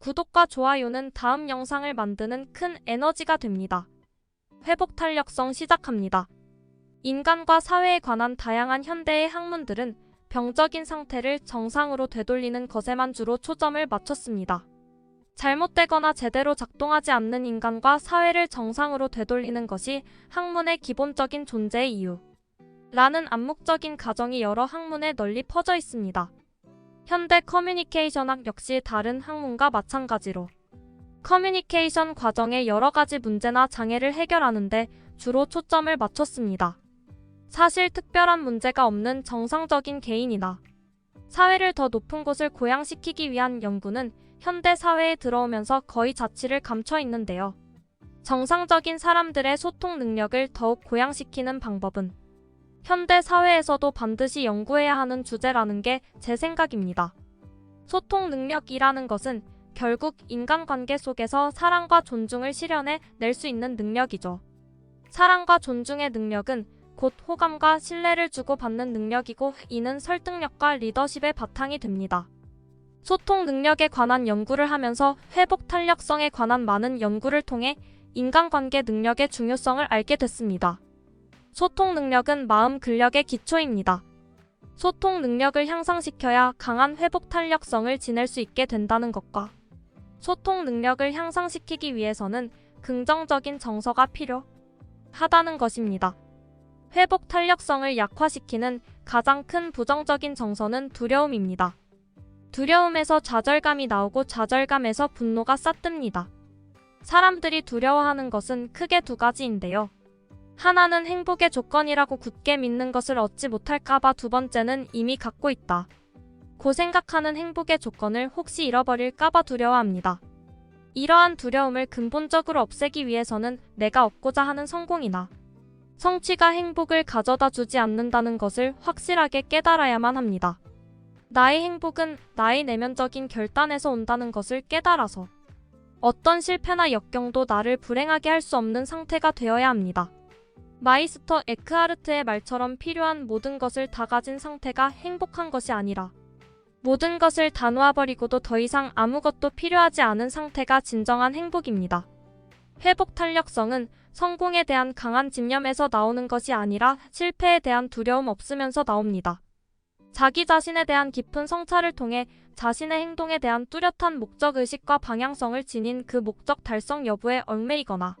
구독과 좋아요는 다음 영상을 만드는 큰 에너지가 됩니다. 회복 탄력성 시작합니다. 인간과 사회에 관한 다양한 현대의 학문들은 병적인 상태를 정상으로 되돌리는 것에만 주로 초점을 맞췄습니다. 잘못되거나 제대로 작동하지 않는 인간과 사회를 정상으로 되돌리는 것이 학문의 기본적인 존재의 이유. 라는 암묵적인 가정이 여러 학문에 널리 퍼져 있습니다. 현대 커뮤니케이션학 역시 다른 학문과 마찬가지로 커뮤니케이션 과정의 여러 가지 문제나 장애를 해결하는데 주로 초점을 맞췄습니다. 사실 특별한 문제가 없는 정상적인 개인이나 사회를 더 높은 곳을 고양시키기 위한 연구는 현대 사회에 들어오면서 거의 자취를 감춰 있는데요. 정상적인 사람들의 소통 능력을 더욱 고양시키는 방법은 현대 사회에서도 반드시 연구해야 하는 주제라는 게 제 생각입니다. 소통 능력이라는 것은 결국 인간관계 속에서 사랑과 존중을 실현해 낼 수 있는 능력이죠. 사랑과 존중의 능력은 곧 호감과 신뢰를 주고받는 능력이고 이는 설득력과 리더십의 바탕이 됩니다. 소통 능력에 관한 연구를 하면서 회복 탄력성에 관한 많은 연구를 통해 인간관계 능력의 중요성을 알게 됐습니다. 소통 능력은 마음 근력의 기초입니다. 소통 능력을 향상시켜야 강한 회복 탄력성을 지낼 수 있게 된다는 것과 소통 능력을 향상시키기 위해서는 긍정적인 정서가 필요하다는 것입니다. 회복 탄력성을 약화시키는 가장 큰 부정적인 정서는 두려움입니다. 두려움에서 좌절감이 나오고 좌절감에서 분노가 싹듭니다. 사람들이 두려워하는 것은 크게 두 가지인데요. 하나는 행복의 조건이라고 굳게 믿는 것을 얻지 못할까봐, 두 번째는 이미 갖고 있다 고 생각하는 행복의 조건을 혹시 잃어버릴까봐 두려워합니다. 이러한 두려움을 근본적으로 없애기 위해서는 내가 얻고자 하는 성공이나 성취가 행복을 가져다 주지 않는다는 것을 확실하게 깨달아야만 합니다. 나의 행복은 나의 내면적인 결단에서 온다는 것을 깨달아서 어떤 실패나 역경도 나를 불행하게 할 수 없는 상태가 되어야 합니다. 마이스터 에크하르트의 말처럼 필요한 모든 것을 다 가진 상태가 행복한 것이 아니라 모든 것을 다 놓아버리고도 더 이상 아무것도 필요하지 않은 상태가 진정한 행복입니다. 회복 탄력성은 성공에 대한 강한 집념에서 나오는 것이 아니라 실패에 대한 두려움 없으면서 나옵니다. 자기 자신에 대한 깊은 성찰을 통해 자신의 행동에 대한 뚜렷한 목적의식과 방향성을 지닌 그 목적 달성 여부에 얽매이거나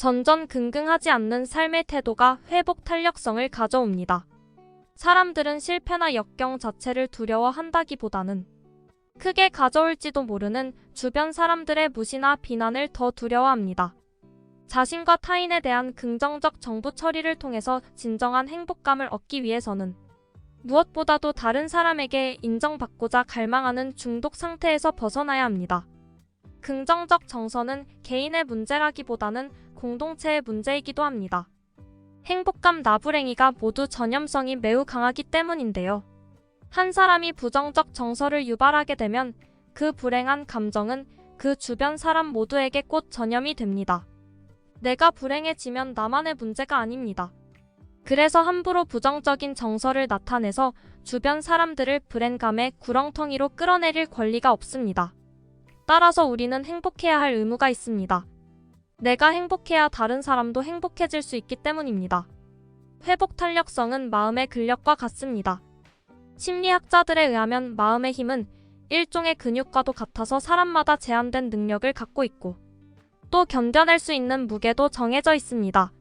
전전긍긍하지 않는 삶의 태도가 회복 탄력성을 가져옵니다. 사람들은 실패나 역경 자체를 두려워한다기보다는 크게 가져올지도 모르는 주변 사람들의 무시나 비난을 더 두려워합니다. 자신과 타인에 대한 긍정적 정보 처리를 통해서 진정한 행복감을 얻기 위해서는 무엇보다도 다른 사람에게 인정받고자 갈망하는 중독 상태에서 벗어나야 합니다. 긍정적 정서는 개인의 문제라기보다는 공동체의 문제이기도 합니다. 행복감 나불행이가 모두 전염성이 매우 강하기 때문인데요. 한 사람이 부정적 정서를 유발하게 되면 그 불행한 감정은 그 주변 사람 모두에게 곧 전염이 됩니다. 내가 불행해지면 나만의 문제가 아닙니다. 그래서 함부로 부정적인 정서를 나타내서 주변 사람들을 불행감의 구렁텅이로 끌어내릴 권리가 없습니다. 따라서 우리는 행복해야 할 의무가 있습니다. 내가 행복해야 다른 사람도 행복해질 수 있기 때문입니다. 회복 탄력성은 마음의 근력과 같습니다. 심리학자들에 의하면 마음의 힘은 일종의 근육과도 같아서 사람마다 제한된 능력을 갖고 있고 또 견뎌낼 수 있는 무게도 정해져 있습니다.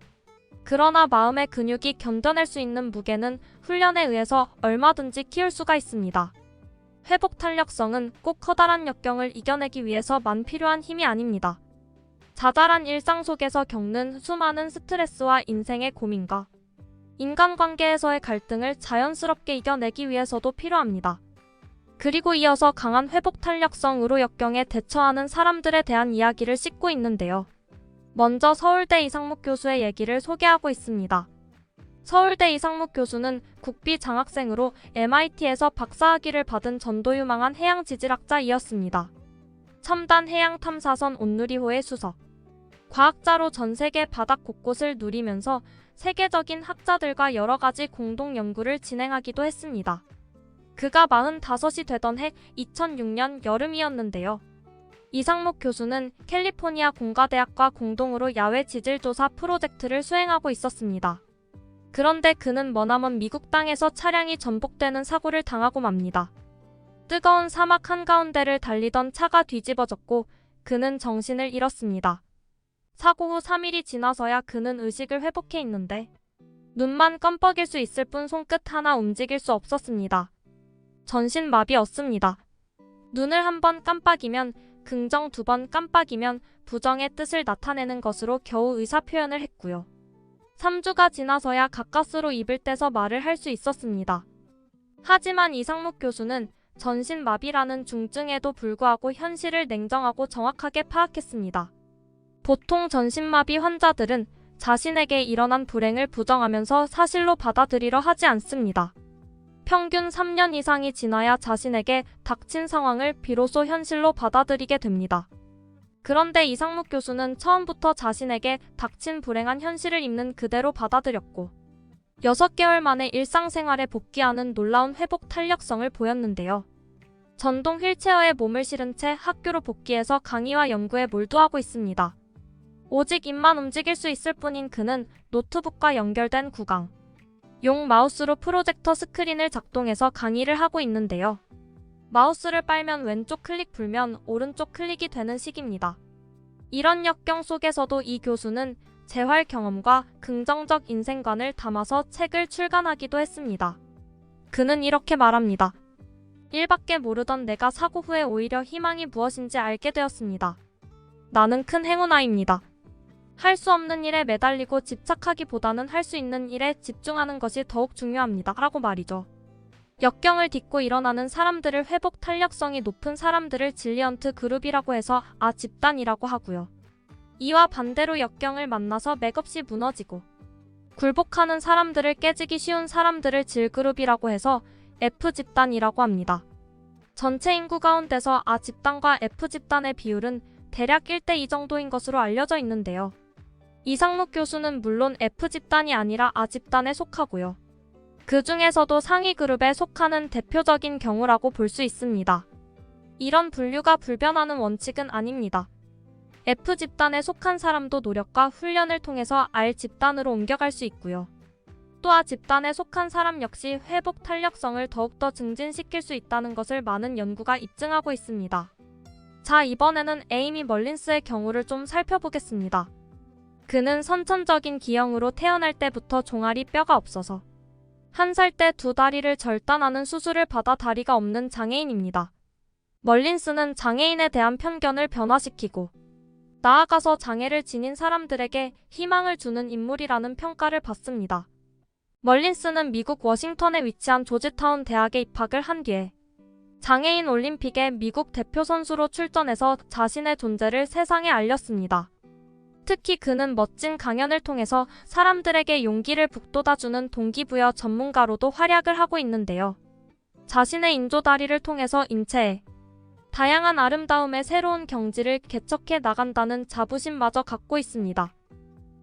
그러나 마음의 근육이 견뎌낼 수 있는 무게는 훈련에 의해서 얼마든지 키울 수가 있습니다. 회복 탄력성은 꼭 커다란 역경을 이겨내기 위해서만 필요한 힘이 아닙니다. 자잘한 일상 속에서 겪는 수많은 스트레스와 인생의 고민과 인간관계에서의 갈등을 자연스럽게 이겨내기 위해서도 필요합니다. 그리고 이어서 강한 회복 탄력성으로 역경에 대처하는 사람들에 대한 이야기를 싣고 있는데요. 먼저 서울대 이상묵 교수의 얘기를 소개하고 있습니다. 서울대 이상묵 교수는 국비 장학생으로 MIT에서 박사학위를 받은 전도유망한 해양지질학자이었습니다. 첨단 해양 탐사선 온누리호의 수석 과학자로 전 세계 바닥 곳곳을 누리면서 세계적인 학자들과 여러 가지 공동 연구를 진행하기도 했습니다. 그가 45이 되던 해 2006년 여름이었는데요. 이상목 교수는 캘리포니아 공가대학과 공동으로 야외 지질조사 프로젝트를 수행하고 있었습니다. 그런데 그는 머나먼 미국 땅에서 차량이 전복되는 사고를 당하고 맙니다. 뜨거운 사막 한가운데를 달리던 차가 뒤집어졌고 그는 정신을 잃었습니다. 사고 후 3일이 지나서야 그는 의식을 회복해 있는데 눈만 껌뻑일 수 있을 뿐 손끝 하나 움직일 수 없었습니다. 전신마비였습니다. 눈을 한 번 깜빡이면 긍정 2번 깜빡이면 부정의 뜻을 나타내는 것으로 겨우 의사표현을 했고요. 3주가 지나서야 가까스로 입을 떼서 말을 할 수 있었습니다. 하지만 이상목 교수는 전신마비라는 중증에도 불구하고 현실을 냉정하고 정확하게 파악했습니다. 보통 전신마비 환자들은 자신에게 일어난 불행을 부정하면서 사실로 받아들이려 하지 않습니다. 평균 3년 이상이 지나야 자신에게 닥친 상황을 비로소 현실로 받아들이게 됩니다. 그런데 이상목 교수는 처음부터 자신에게 닥친 불행한 현실을 있는 그대로 받아들였고 6개월 만에 일상생활에 복귀하는 놀라운 회복 탄력성을 보였는데요. 전동 휠체어에 몸을 실은 채 학교로 복귀해서 강의와 연구에 몰두하고 있습니다. 오직 입만 움직일 수 있을 뿐인 그는 노트북과 연결된 구강 용 마우스로 프로젝터 스크린을 작동해서 강의를 하고 있는데요. 마우스를 빨면 왼쪽 클릭 불면 오른쪽 클릭이 되는 식입니다. 이런 역경 속에서도 이 교수는 재활 경험과 긍정적 인생관을 담아서 책을 출간하기도 했습니다. 그는 이렇게 말합니다. 1밖에 모르던 내가 사고 후에 오히려 희망이 무엇인지 알게 되었습니다. 나는 큰 행운아입니다. 할 수 없는 일에 매달리고 집착하기보다는 할 수 있는 일에 집중하는 것이 더욱 중요합니다. 라고 말이죠. 역경을 딛고 일어나는 사람들을 회복 탄력성이 높은 사람들을 질리언트 그룹이라고 해서 집단이라고 하고요. 이와 반대로 역경을 만나서 맥없이 무너지고 굴복하는 사람들을 깨지기 쉬운 사람들을 질그룹이라고 해서 F집단이라고 합니다. 전체 인구 가운데서 집단과 F집단의 비율은 대략 1대2 정도인 것으로 알려져 있는데요. 이상목 교수는 물론 F집단이 아니라 A집단에 속하고요. 그 중에서도 상위 그룹에 속하는 대표적인 경우라고 볼 수 있습니다. 이런 분류가 불변하는 원칙은 아닙니다. F집단에 속한 사람도 노력과 훈련을 통해서 R집단으로 옮겨갈 수 있고요. 또 A집단에 속한 사람 역시 회복 탄력성을 더욱더 증진시킬 수 있다는 것을 많은 연구가 입증하고 있습니다. 자, 이번에는 에이미 멀린스의 경우를 좀 살펴보겠습니다. 그는 선천적인 기형으로 태어날 때부터 종아리 뼈가 없어서 1살 때 2다리를 절단하는 수술을 받아 다리가 없는 장애인입니다. 멀린스는 장애인에 대한 편견을 변화시키고 나아가서 장애를 지닌 사람들에게 희망을 주는 인물이라는 평가를 받습니다. 멀린스는 미국 워싱턴에 위치한 조지타운 대학에 입학을 한 뒤에 장애인 올림픽에 미국 대표 선수로 출전해서 자신의 존재를 세상에 알렸습니다. 특히 그는 멋진 강연을 통해서 사람들에게 용기를 북돋아주는 동기부여 전문가로도 활약을 하고 있는데요. 자신의 인조다리를 통해서 인체에 다양한 아름다움의 새로운 경지를 개척해 나간다는 자부심마저 갖고 있습니다.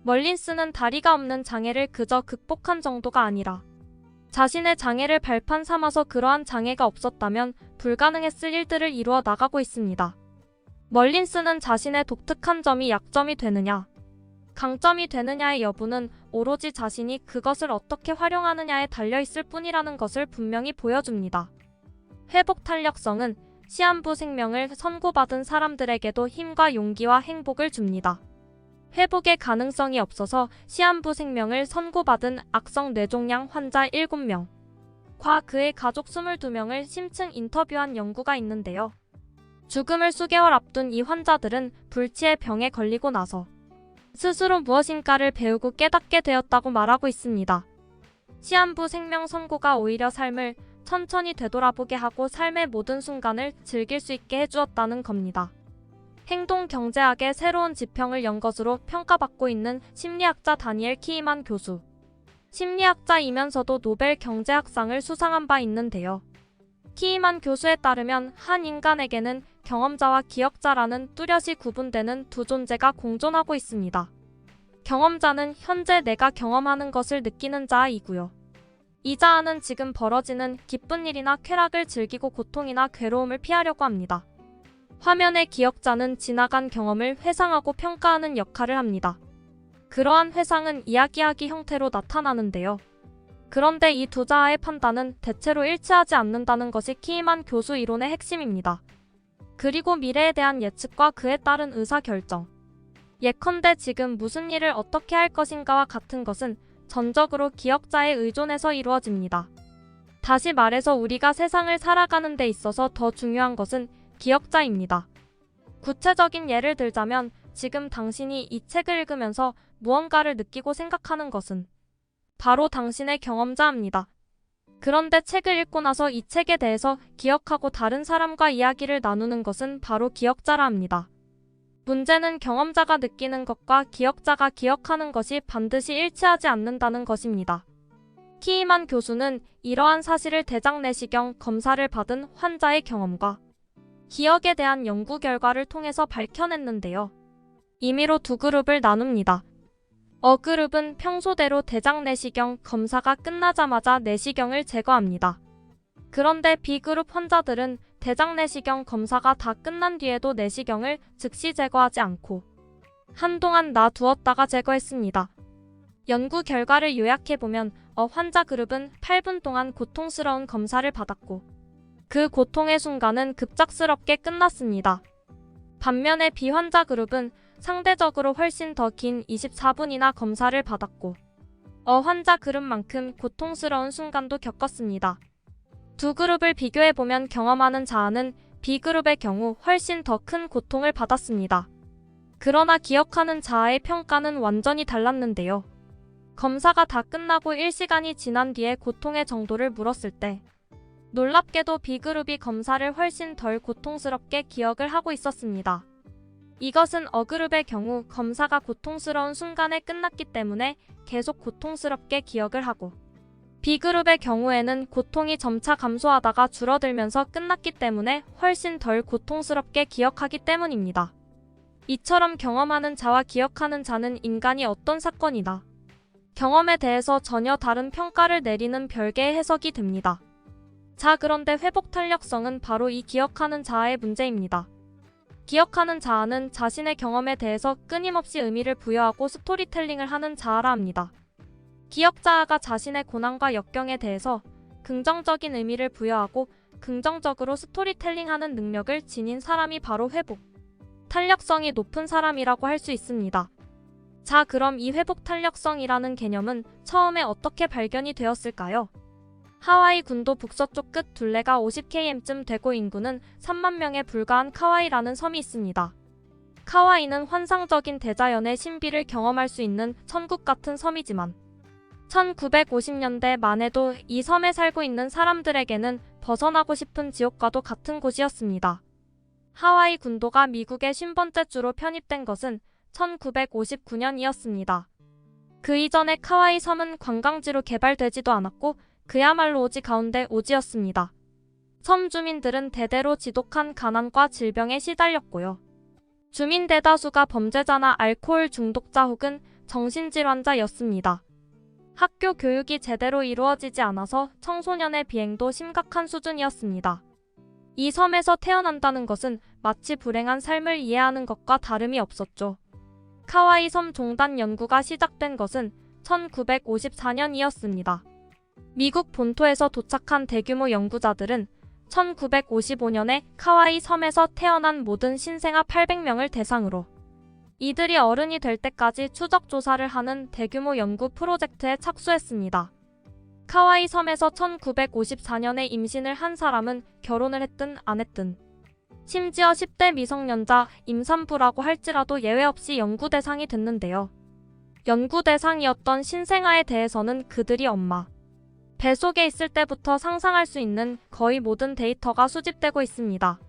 멀린스는 다리가 없는 장애를 그저 극복한 정도가 아니라 자신의 장애를 발판 삼아서 그러한 장애가 없었다면 불가능했을 일들을 이루어 나가고 있습니다. 멀린스는 자신의 독특한 점이 약점이 되느냐, 강점이 되느냐의 여부는 오로지 자신이 그것을 어떻게 활용하느냐에 달려있을 뿐이라는 것을 분명히 보여줍니다. 회복 탄력성은 시한부 생명을 선고받은 사람들에게도 힘과 용기와 행복을 줍니다. 회복의 가능성이 없어서 시한부 생명을 선고받은 악성 뇌종양 환자 7명과 그의 가족 22명을 심층 인터뷰한 연구가 있는데요. 죽음을 수개월 앞둔 이 환자들은 불치의 병에 걸리고 나서 스스로 무엇인가를 배우고 깨닫게 되었다고 말하고 있습니다. 시한부 생명 선고가 오히려 삶을 천천히 되돌아보게 하고 삶의 모든 순간을 즐길 수 있게 해주었다는 겁니다. 행동경제학의 새로운 지평을 연 것으로 평가받고 있는 심리학자 다니엘 키이만 교수. 심리학자이면서도 노벨 경제학상을 수상한 바 있는데요. 키이만 교수에 따르면 한 인간에게는 경험자와 기억자라는 뚜렷이 구분되는 두 존재가 공존하고 있습니다. 경험자는 현재 내가 경험하는 것을 느끼는 자이고요. 이 자아는 지금 벌어지는 기쁜 일이나 쾌락을 즐기고 고통이나 괴로움을 피하려고 합니다. 화면의 기억자는 지나간 경험을 회상하고 평가하는 역할을 합니다. 그러한 회상은 이야기하기 형태로 나타나는데요. 그런데 이 두 자아의 판단은 대체로 일치하지 않는다는 것이 키이만 교수 이론의 핵심입니다. 그리고 미래에 대한 예측과 그에 따른 의사결정. 예컨대 지금 무슨 일을 어떻게 할 것인가와 같은 것은 전적으로 기억자에 의존해서 이루어집니다. 다시 말해서 우리가 세상을 살아가는 데 있어서 더 중요한 것은 기억자입니다. 구체적인 예를 들자면 지금 당신이 이 책을 읽으면서 무언가를 느끼고 생각하는 것은 바로 당신의 경험자입니다. 그런데 책을 읽고 나서 이 책에 대해서 기억하고 다른 사람과 이야기를 나누는 것은 바로 기억자라 합니다. 문제는 경험자가 느끼는 것과 기억자가 기억하는 것이 반드시 일치하지 않는다는 것입니다. 키이만 교수는 이러한 사실을 대장 내시경 검사를 받은 환자의 경험과 기억에 대한 연구 결과를 통해서 밝혀냈는데요. 임의로 두 그룹을 나눕니다. 그룹은 평소대로 대장 내시경 검사가 끝나자마자 내시경을 제거합니다. 그런데 B그룹 환자들은 대장 내시경 검사가 다 끝난 뒤에도 내시경을 즉시 제거하지 않고 한동안 놔두었다가 제거했습니다. 연구 결과를 요약해보면 환자 그룹은 8분 동안 고통스러운 검사를 받았고 그 고통의 순간은 급작스럽게 끝났습니다. 반면에 비환자 그룹은 상대적으로 훨씬 더 긴 24분이나 검사를 받았고 환자 그룹만큼 고통스러운 순간도 겪었습니다. 두 그룹을 비교해보면 경험하는 자아는 B그룹의 경우 훨씬 더 큰 고통을 받았습니다. 그러나 기억하는 자아의 평가는 완전히 달랐는데요. 검사가 다 끝나고 1시간이 지난 뒤에 고통의 정도를 물었을 때 놀랍게도 B그룹이 검사를 훨씬 덜 고통스럽게 기억을 하고 있었습니다. 이것은 A그룹의 경우 검사가 고통스러운 순간에 끝났기 때문에 계속 고통스럽게 기억을 하고 B그룹의 경우에는 고통이 점차 감소하다가 줄어들면서 끝났기 때문에 훨씬 덜 고통스럽게 기억하기 때문입니다. 이처럼 경험하는 자와 기억하는 자는 인간이 어떤 사건이나 경험에 대해서 전혀 다른 평가를 내리는 별개의 해석이 됩니다. 자, 그런데 회복 탄력성은 바로 이 기억하는 자아의 문제입니다. 기억하는 자아는 자신의 경험에 대해서 끊임없이 의미를 부여하고 스토리텔링을 하는 자아라 합니다. 기억자아가 자신의 고난과 역경에 대해서 긍정적인 의미를 부여하고 긍정적으로 스토리텔링하는 능력을 지닌 사람이 바로 회복 탄력성이 높은 사람이라고 할 수 있습니다. 자, 그럼 이 회복 탄력성이라는 개념은 처음에 어떻게 발견이 되었을까요? 하와이 군도 북서쪽 끝 둘레가 50km쯤 되고 인구는 3만 명에 불과한 카와이라는 섬이 있습니다. 카와이는 환상적인 대자연의 신비를 경험할 수 있는 천국 같은 섬이지만 1950년대 만에도 이 섬에 살고 있는 사람들에게는 벗어나고 싶은 지옥과도 같은 곳이었습니다. 하와이 군도가 미국의 50번째 주로 편입된 것은 1959년이었습니다. 그 이전에 카와이 섬은 관광지로 개발되지도 않았고 그야말로 오지 가운데 오지였습니다. 섬 주민들은 대대로 지독한 가난과 질병에 시달렸고요. 주민 대다수가 범죄자나 알코올 중독자 혹은 정신질환자였습니다. 학교 교육이 제대로 이루어지지 않아서 청소년의 비행도 심각한 수준이었습니다. 이 섬에서 태어난다는 것은 마치 불행한 삶을 이해하는 것과 다름이 없었죠. 카와이 섬 종단 연구가 시작된 것은 1954년이었습니다. 미국 본토에서 도착한 대규모 연구자들은 1955년에 카와이 섬에서 태어난 모든 신생아 800명을 대상으로 이들이 어른이 될 때까지 추적 조사를 하는 대규모 연구 프로젝트에 착수했습니다. 카와이 섬에서 1954년에 임신을 한 사람은 결혼을 했든 안 했든 심지어 10대 미성년자 임산부라고 할지라도 예외 없이 연구 대상이 됐는데요. 연구 대상이었던 신생아에 대해서는 그들이 엄마 뱃속에 있을 때부터 상상할 수 있는 거의 모든 데이터가 수집되고 있습니다.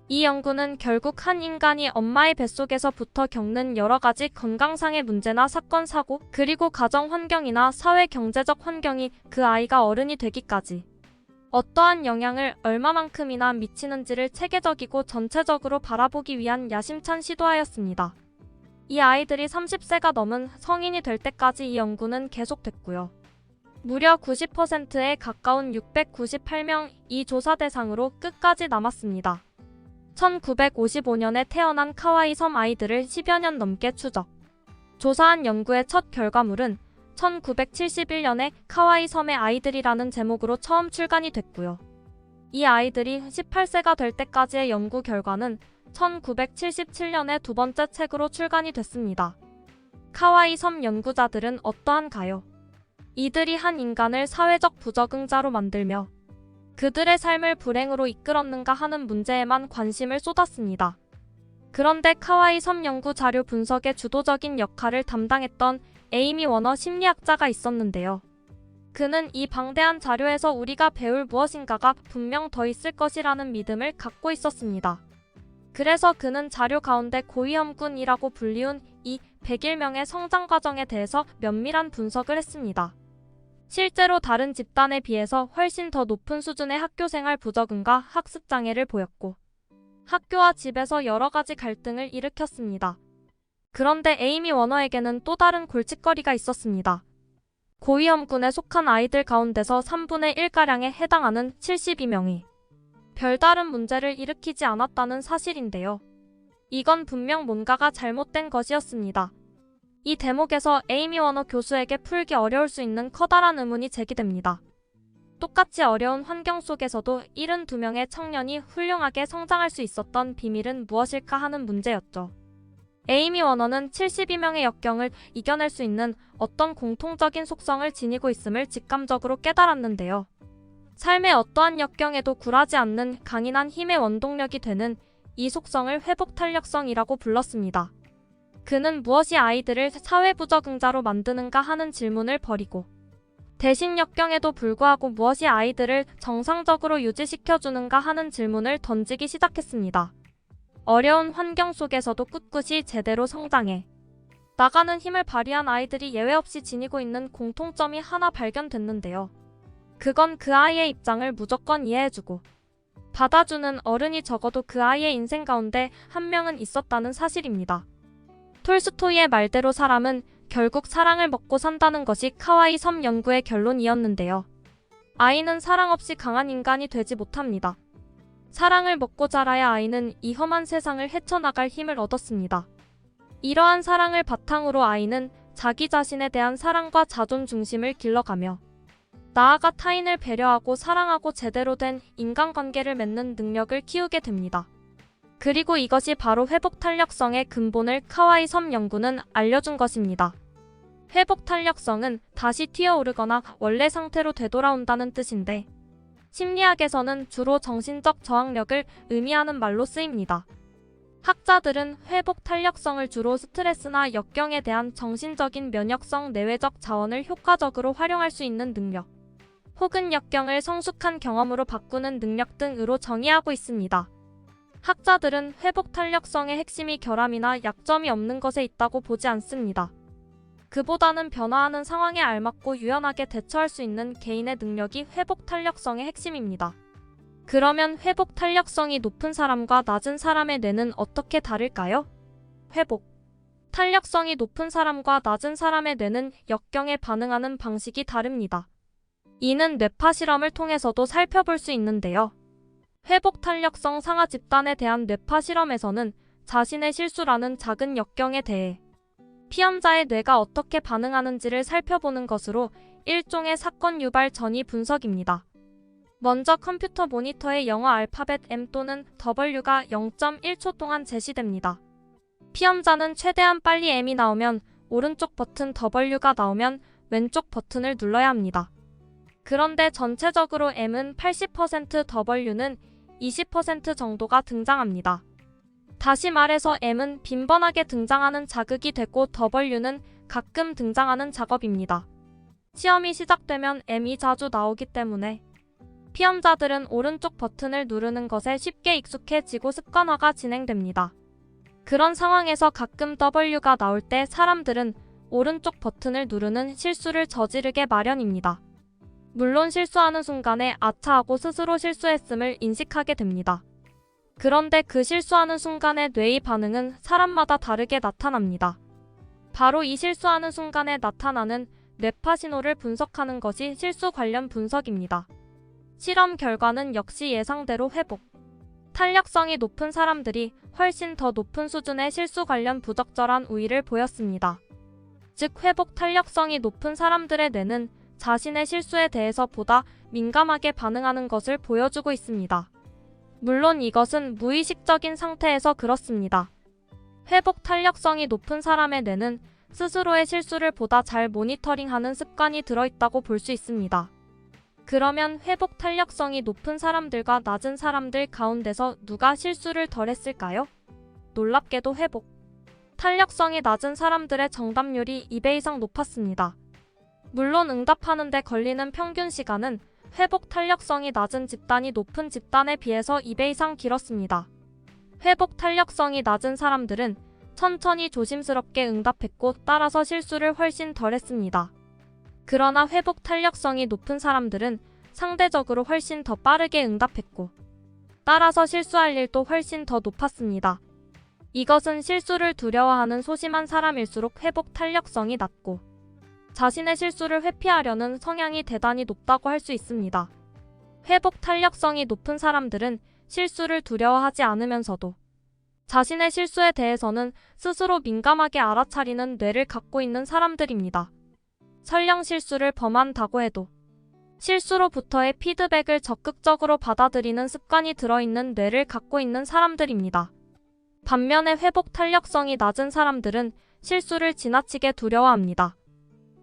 이 연구는 결국 한 인간이 엄마의 뱃속에서부터 겪는 여러 가지 건강상의 문제나 사건, 사고, 그리고 가정 환경이나 사회 경제적 환경이 그 아이가 어른이 되기까지 어떠한 영향을 얼마만큼이나 미치는지를 체계적이고 전체적으로 바라보기 위한 야심찬 시도하였습니다. 이 아이들이 30세가 넘은 성인이 될 때까지 이 연구는 계속됐고요. 무려 90%에 가까운 698명 이 조사 대상으로 끝까지 남았습니다. 1955년에 태어난 카와이 섬 아이들을 10여 년 넘게 추적. 조사한 연구의 첫 결과물은 1971년에 카와이 섬의 아이들이라는 제목으로 처음 출간이 됐고요. 이 아이들이 18세가 될 때까지의 연구 결과는 1977년에 두 번째 책으로 출간이 됐습니다. 카와이 섬 연구자들은 어떠한가요? 이들이 한 인간을 사회적 부적응자로 만들며 그들의 삶을 불행으로 이끌었는가 하는 문제에만 관심을 쏟았습니다. 그런데 카와이 섬 연구 자료 분석의 주도적인 역할을 담당했던 에이미 워너 심리학자가 있었는데요. 그는 이 방대한 자료에서 우리가 배울 무엇인가가 분명 더 있을 것이라는 믿음을 갖고 있었습니다. 그래서 그는 자료 가운데 고위험군이라고 불리운 이 101명의 성장 과정에 대해서 면밀한 분석을 했습니다. 실제로 다른 집단에 비해서 훨씬 더 높은 수준의 학교생활 부적응과 학습장애를 보였고 학교와 집에서 여러 가지 갈등을 일으켰습니다. 그런데 에이미 워너에게는 또 다른 골칫거리가 있었습니다. 고위험군에 속한 아이들 가운데서 3분의 1가량에 해당하는 72명이 별다른 문제를 일으키지 않았다는 사실인데요. 이건 분명 뭔가가 잘못된 것이었습니다. 이 대목에서 에이미 워너 교수에게 풀기 어려울 수 있는 커다란 의문이 제기됩니다. 똑같이 어려운 환경 속에서도 72명의 청년이 훌륭하게 성장할 수 있었던 비밀은 무엇일까 하는 문제였죠. 에이미 워너는 72명의 역경을 이겨낼 수 있는 어떤 공통적인 속성을 지니고 있음을 직감적으로 깨달았는데요. 삶의 어떠한 역경에도 굴하지 않는 강인한 힘의 원동력이 되는 이 속성을 회복탄력성이라고 불렀습니다. 그는 무엇이 아이들을 사회부적응자로 만드는가 하는 질문을 버리고 대신 역경에도 불구하고 무엇이 아이들을 정상적으로 유지시켜주는가 하는 질문을 던지기 시작했습니다. 어려운 환경 속에서도 꿋꿋이 제대로 성장해 나가는 힘을 발휘한 아이들이 예외 없이 지니고 있는 공통점이 하나 발견됐는데요. 그건 그 아이의 입장을 무조건 이해해주고 받아주는 어른이 적어도 그 아이의 인생 가운데 한 명은 있었다는 사실입니다. 톨스토이의 말대로 사람은 결국 사랑을 먹고 산다는 것이 카와이 섬 연구의 결론이었는데요. 아이는 사랑 없이 강한 인간이 되지 못합니다. 사랑을 먹고 자라야 아이는 이 험한 세상을 헤쳐나갈 힘을 얻었습니다. 이러한 사랑을 바탕으로 아이는 자기 자신에 대한 사랑과 자존 중심을 길러가며 나아가 타인을 배려하고 사랑하고 제대로 된 인간관계를 맺는 능력을 키우게 됩니다. 그리고 이것이 바로 회복탄력성의 근본을 카와이 섬 연구는 알려준 것입니다. 회복탄력성은 다시 튀어오르거나 원래 상태로 되돌아온다는 뜻인데 심리학에서는 주로 정신적 저항력을 의미하는 말로 쓰입니다. 학자들은 회복탄력성을 주로 스트레스나 역경에 대한 정신적인 면역성 내외적 자원을 효과적으로 활용할 수 있는 능력, 혹은 역경을 성숙한 경험으로 바꾸는 능력 등으로 정의하고 있습니다. 학자들은 회복탄력성의 핵심이 결함이나 약점이 없는 것에 있다고 보지 않습니다. 그보다는 변화하는 상황에 알맞고 유연하게 대처할 수 있는 개인의 능력이 회복탄력성의 핵심입니다. 그러면 회복탄력성이 높은 사람과 낮은 사람의 뇌는 어떻게 다를까요? 탄력성이 높은 사람과 낮은 사람의 뇌는 역경에 반응하는 방식이 다릅니다. 이는 뇌파 실험을 통해서도 살펴볼 수 있는데요. 회복탄력성 상하 집단에 대한 뇌파 실험에서는 자신의 실수라는 작은 역경에 대해 피험자의 뇌가 어떻게 반응하는지를 살펴보는 것으로 일종의 사건 유발 전이 분석입니다. 먼저 컴퓨터 모니터에 영어 알파벳 M 또는 W가 0.1초 동안 제시됩니다. 피험자는 최대한 빨리 M이 나오면 오른쪽 버튼 W가 나오면 왼쪽 버튼을 눌러야 합니다. 그런데 전체적으로 M은 80%, W는 20% 정도가 등장합니다. 다시 말해서 M은 빈번하게 등장하는 자극이 되고 W는 가끔 등장하는 작업입니다. 시험이 시작되면 M이 자주 나오기 때문에 피험자들은 오른쪽 버튼을 누르는 것에 쉽게 익숙해지고 습관화가 진행됩니다. 그런 상황에서 가끔 W가 나올 때 사람들은 오른쪽 버튼을 누르는 실수를 저지르게 마련입니다. 물론 실수하는 순간에 아차하고 스스로 실수했음을 인식하게 됩니다. 그런데 그 실수하는 순간의 뇌의 반응은 사람마다 다르게 나타납니다. 바로 이 실수하는 순간에 나타나는 뇌파 신호를 분석하는 것이 실수 관련 분석입니다. 실험 결과는 역시 예상대로 탄력성이 높은 사람들이 훨씬 더 높은 수준의 실수 관련 부적절한 우위를 보였습니다. 즉, 회복 탄력성이 높은 사람들의 뇌는 자신의 실수에 대해서 보다 민감하게 반응하는 것을 보여주고 있습니다. 물론 이것은 무의식적인 상태에서 그렇습니다. 회복 탄력성이 높은 사람의 뇌는 스스로의 실수를 보다 잘 모니터링하는 습관이 들어있다고 볼 수 있습니다. 그러면 회복 탄력성이 높은 사람들과 낮은 사람들 가운데서 누가 실수를 덜 했을까요? 놀랍게도 회복 탄력성이 낮은 사람들의 정답률이 2배 이상 높았습니다. 물론 응답하는데 걸리는 평균 시간은 회복 탄력성이 낮은 집단이 높은 집단에 비해서 2배 이상 길었습니다. 회복 탄력성이 낮은 사람들은 천천히 조심스럽게 응답했고 따라서 실수를 훨씬 덜 했습니다. 그러나 회복 탄력성이 높은 사람들은 상대적으로 훨씬 더 빠르게 응답했고 따라서 실수할 일도 훨씬 더 높았습니다. 이것은 실수를 두려워하는 소심한 사람일수록 회복 탄력성이 낮고 자신의 실수를 회피하려는 성향이 대단히 높다고 할 수 있습니다. 회복 탄력성이 높은 사람들은 실수를 두려워하지 않으면서도 자신의 실수에 대해서는 스스로 민감하게 알아차리는 뇌를 갖고 있는 사람들입니다. 설령 실수를 범한다고 해도 실수로부터의 피드백을 적극적으로 받아들이는 습관이 들어있는 뇌를 갖고 있는 사람들입니다. 반면에 회복 탄력성이 낮은 사람들은 실수를 지나치게 두려워합니다.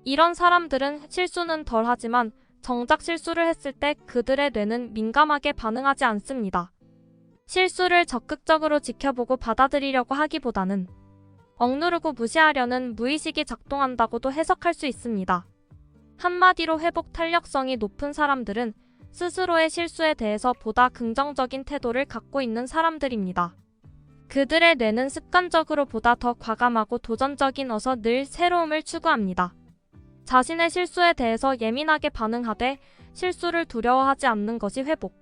이런 사람들은 실수는 덜 하지만 정작 실수를 했을 때 그들의 뇌는 민감하게 반응하지 않습니다. 실수를 적극적으로 지켜보고 받아들이려고 하기보다는 억누르고 무시하려는 무의식이 작동한다고도 해석할 수 있습니다. 한마디로 회복 탄력성이 높은 사람들은 스스로의 실수에 대해서 보다 긍정적인 태도를 갖고 있는 사람들입니다. 그들의 뇌는 습관적으로 보다 더 과감하고 도전적이어서 늘 새로움을 추구합니다. 자신의 실수에 대해서 예민하게 반응하되 실수를 두려워하지 않는 것이 회복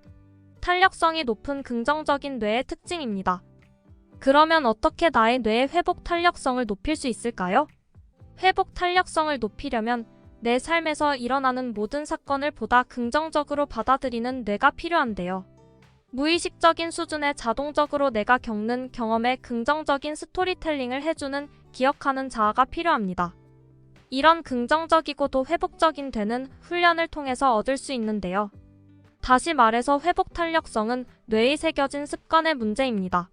탄력성이 높은 긍정적인 뇌의 특징입니다. 그러면 어떻게 나의 뇌의 회복 탄력성을 높일 수 있을까요? 회복 탄력성을 높이려면 내 삶에서 일어나는 모든 사건을 보다 긍정적으로 받아들이는 뇌가 필요한데요. 무의식적인 수준에 자동적으로 내가 겪는 경험에 긍정적인 스토리텔링을 해주는 기억하는 자아가 필요합니다. 이런 긍정적이고도 회복적인 되는 훈련을 통해서 얻을 수 있는데요. 다시 말해서 회복 탄력성은 뇌에 새겨진 습관의 문제입니다.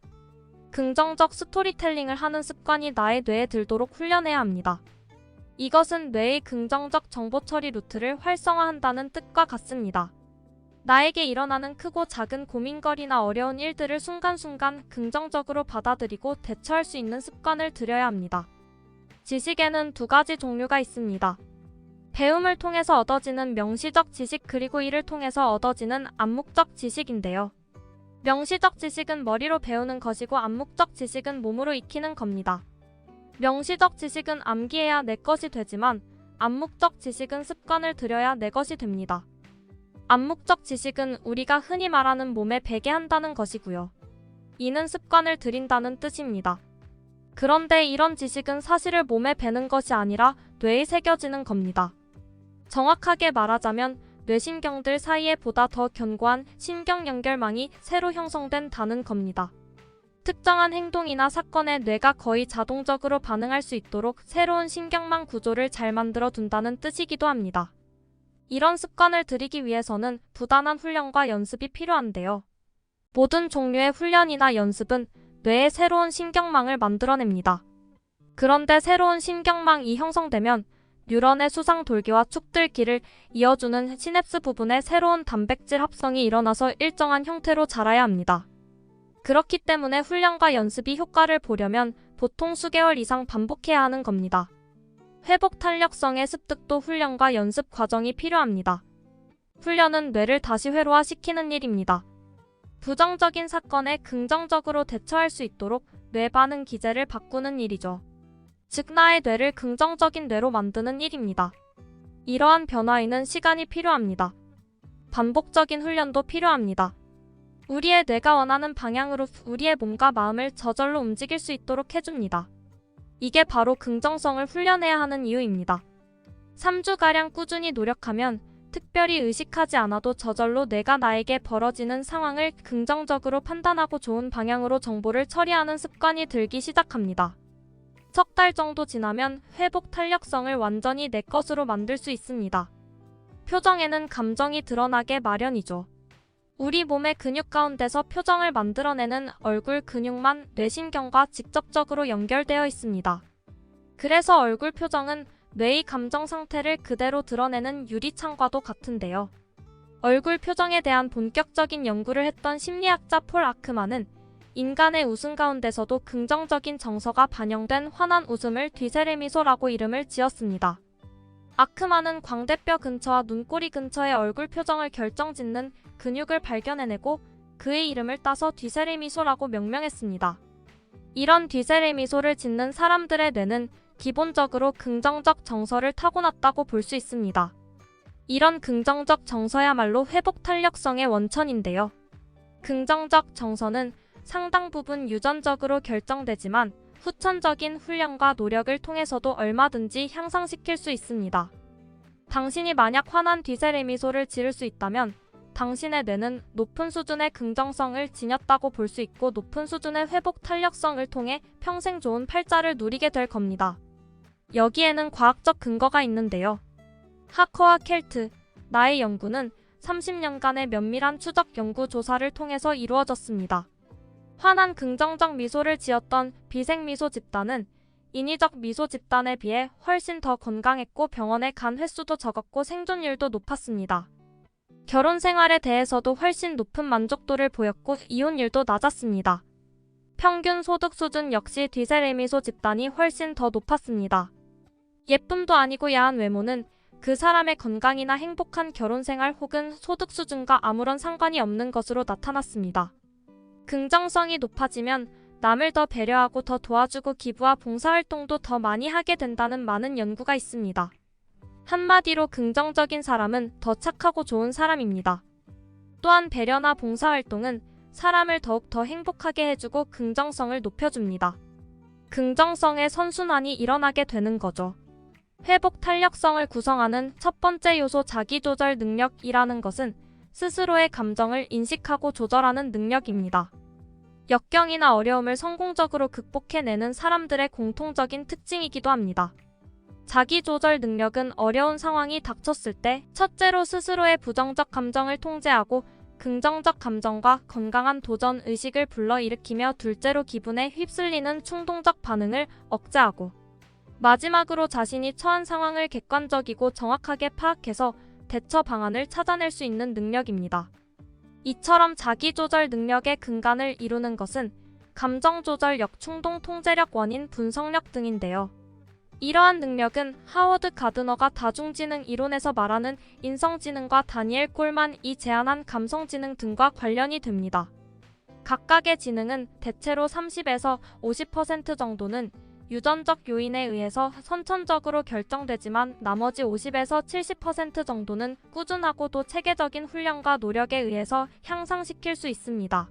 긍정적 스토리텔링을 하는 습관이 나의 뇌에 들도록 훈련해야 합니다. 이것은 뇌의 긍정적 정보 처리 루트를 활성화한다는 뜻과 같습니다. 나에게 일어나는 크고 작은 고민거리나 어려운 일들을 순간순간 긍정적으로 받아들이고 대처할 수 있는 습관을 들여야 합니다. 지식에는 두 가지 종류가 있습니다. 배움을 통해서 얻어지는 명시적 지식 그리고 이를 통해서 얻어지는 암묵적 지식인데요. 명시적 지식은 머리로 배우는 것이고 암묵적 지식은 몸으로 익히는 겁니다. 명시적 지식은 암기해야 내 것이 되지만 암묵적 지식은 습관을 들여야 내 것이 됩니다. 암묵적 지식은 우리가 흔히 말하는 몸에 배게 한다는 것이고요. 이는 습관을 들인다는 뜻입니다. 그런데 이런 지식은 사실을 몸에 배는 것이 아니라 뇌에 새겨지는 겁니다. 정확하게 말하자면 뇌신경들 사이에 보다 더 견고한 신경 연결망이 새로 형성된다는 겁니다. 특정한 행동이나 사건에 뇌가 거의 자동적으로 반응할 수 있도록 새로운 신경망 구조를 잘 만들어 둔다는 뜻이기도 합니다. 이런 습관을 들이기 위해서는 부단한 훈련과 연습이 필요한데요. 모든 종류의 훈련이나 연습은 뇌에 새로운 신경망을 만들어냅니다. 그런데 새로운 신경망이 형성되면 뉴런의 수상 돌기와 축들기를 이어주는 시냅스 부분에 새로운 단백질 합성이 일어나서 일정한 형태로 자라야 합니다. 그렇기 때문에 훈련과 연습이 효과를 보려면 보통 수개월 이상 반복해야 하는 겁니다. 회복 탄력성의 습득도 훈련과 연습 과정이 필요합니다. 훈련은 뇌를 다시 회로화시키는 일입니다. 부정적인 사건에 긍정적으로 대처할 수 있도록 뇌 반응 기제를 바꾸는 일이죠. 즉 나의 뇌를 긍정적인 뇌로 만드는 일입니다. 이러한 변화에는 시간이 필요합니다. 반복적인 훈련도 필요합니다. 우리의 뇌가 원하는 방향으로 우리의 몸과 마음을 저절로 움직일 수 있도록 해줍니다. 이게 바로 긍정성을 훈련해야 하는 이유입니다. 3주가량 꾸준히 노력하면 특별히 의식하지 않아도 저절로 뇌가 나에게 벌어지는 상황을 긍정적으로 판단하고 좋은 방향으로 정보를 처리하는 습관이 들기 시작합니다. 석 달 정도 지나면 회복 탄력성을 완전히 내 것으로 만들 수 있습니다. 표정에는 감정이 드러나게 마련이죠. 우리 몸의 근육 가운데서 표정을 만들어내는 얼굴 근육만 뇌신경과 직접적으로 연결되어 있습니다. 그래서 얼굴 표정은 뇌의 감정 상태를 그대로 드러내는 유리창과도 같은데요. 얼굴 표정에 대한 본격적인 연구를 했던 심리학자 폴 아크만은 인간의 웃음 가운데서도 긍정적인 정서가 반영된 환한 웃음을 뒤세레 미소라고 이름을 지었습니다. 아크만은 광대뼈 근처와 눈꼬리 근처의 얼굴 표정을 결정짓는 근육을 발견해내고 그의 이름을 따서 뒤세레 미소라고 명명했습니다. 이런 뒤세레 미소를 짓는 사람들의 뇌는 기본적으로 긍정적 정서를 타고났다고 볼 수 있습니다. 이런 긍정적 정서야말로 회복 탄력성의 원천인데요. 긍정적 정서는 상당 부분 유전적으로 결정되지만 후천적인 훈련과 노력을 통해서도 얼마든지 향상시킬 수 있습니다. 당신이 만약 환한 뒤세레 미소를 지을 수 있다면 당신의 뇌는 높은 수준의 긍정성을 지녔다고 볼 수 있고 높은 수준의 회복 탄력성을 통해 평생 좋은 팔자를 누리게 될 겁니다. 여기에는 과학적 근거가 있는데요. 하커와 켈트, 나의 연구는 30년간의 면밀한 추적 연구 조사를 통해서 이루어졌습니다. 환한 긍정적 미소를 지었던 비생미소 집단은 인위적 미소 집단에 비해 훨씬 더 건강했고 병원에 간 횟수도 적었고 생존율도 높았습니다. 결혼 생활에 대해서도 훨씬 높은 만족도를 보였고 이혼율도 낮았습니다. 평균 소득 수준 역시 뒤세레 미소 집단이 훨씬 더 높았습니다. 예쁨도 아니고 야한 외모는 그 사람의 건강이나 행복한 결혼 생활 혹은 소득 수준과 아무런 상관이 없는 것으로 나타났습니다. 긍정성이 높아지면 남을 더 배려하고 더 도와주고 기부와 봉사활동도 더 많이 하게 된다는 많은 연구가 있습니다. 한마디로 긍정적인 사람은 더 착하고 좋은 사람입니다. 또한 배려나 봉사활동은 사람을 더욱 더 행복하게 해주고 긍정성을 높여줍니다. 긍정성의 선순환이 일어나게 되는 거죠. 회복 탄력성을 구성하는 첫 번째 요소 자기조절 능력이라는 것은 스스로의 감정을 인식하고 조절하는 능력입니다. 역경이나 어려움을 성공적으로 극복해내는 사람들의 공통적인 특징이기도 합니다. 자기조절 능력은 어려운 상황이 닥쳤을 때 첫째로 스스로의 부정적 감정을 통제하고 긍정적 감정과 건강한 도전 의식을 불러일으키며 둘째로 기분에 휩쓸리는 충동적 반응을 억제하고 마지막으로 자신이 처한 상황을 객관적이고 정확하게 파악해서 대처 방안을 찾아낼 수 있는 능력입니다. 이처럼 자기조절 능력의 근간을 이루는 것은 감정조절력, 충동통제력, 원인 분석력 등인데요. 이러한 능력은 하워드 가드너가 다중지능 이론에서 말하는 인성지능과 다니엘 콜만이 제안한 감성지능 등과 관련이 됩니다. 각각의 지능은 대체로 30에서 50% 정도는 유전적 요인에 의해서 선천적으로 결정되지만 나머지 50에서 70% 정도는 꾸준하고도 체계적인 훈련과 노력에 의해서 향상시킬 수 있습니다.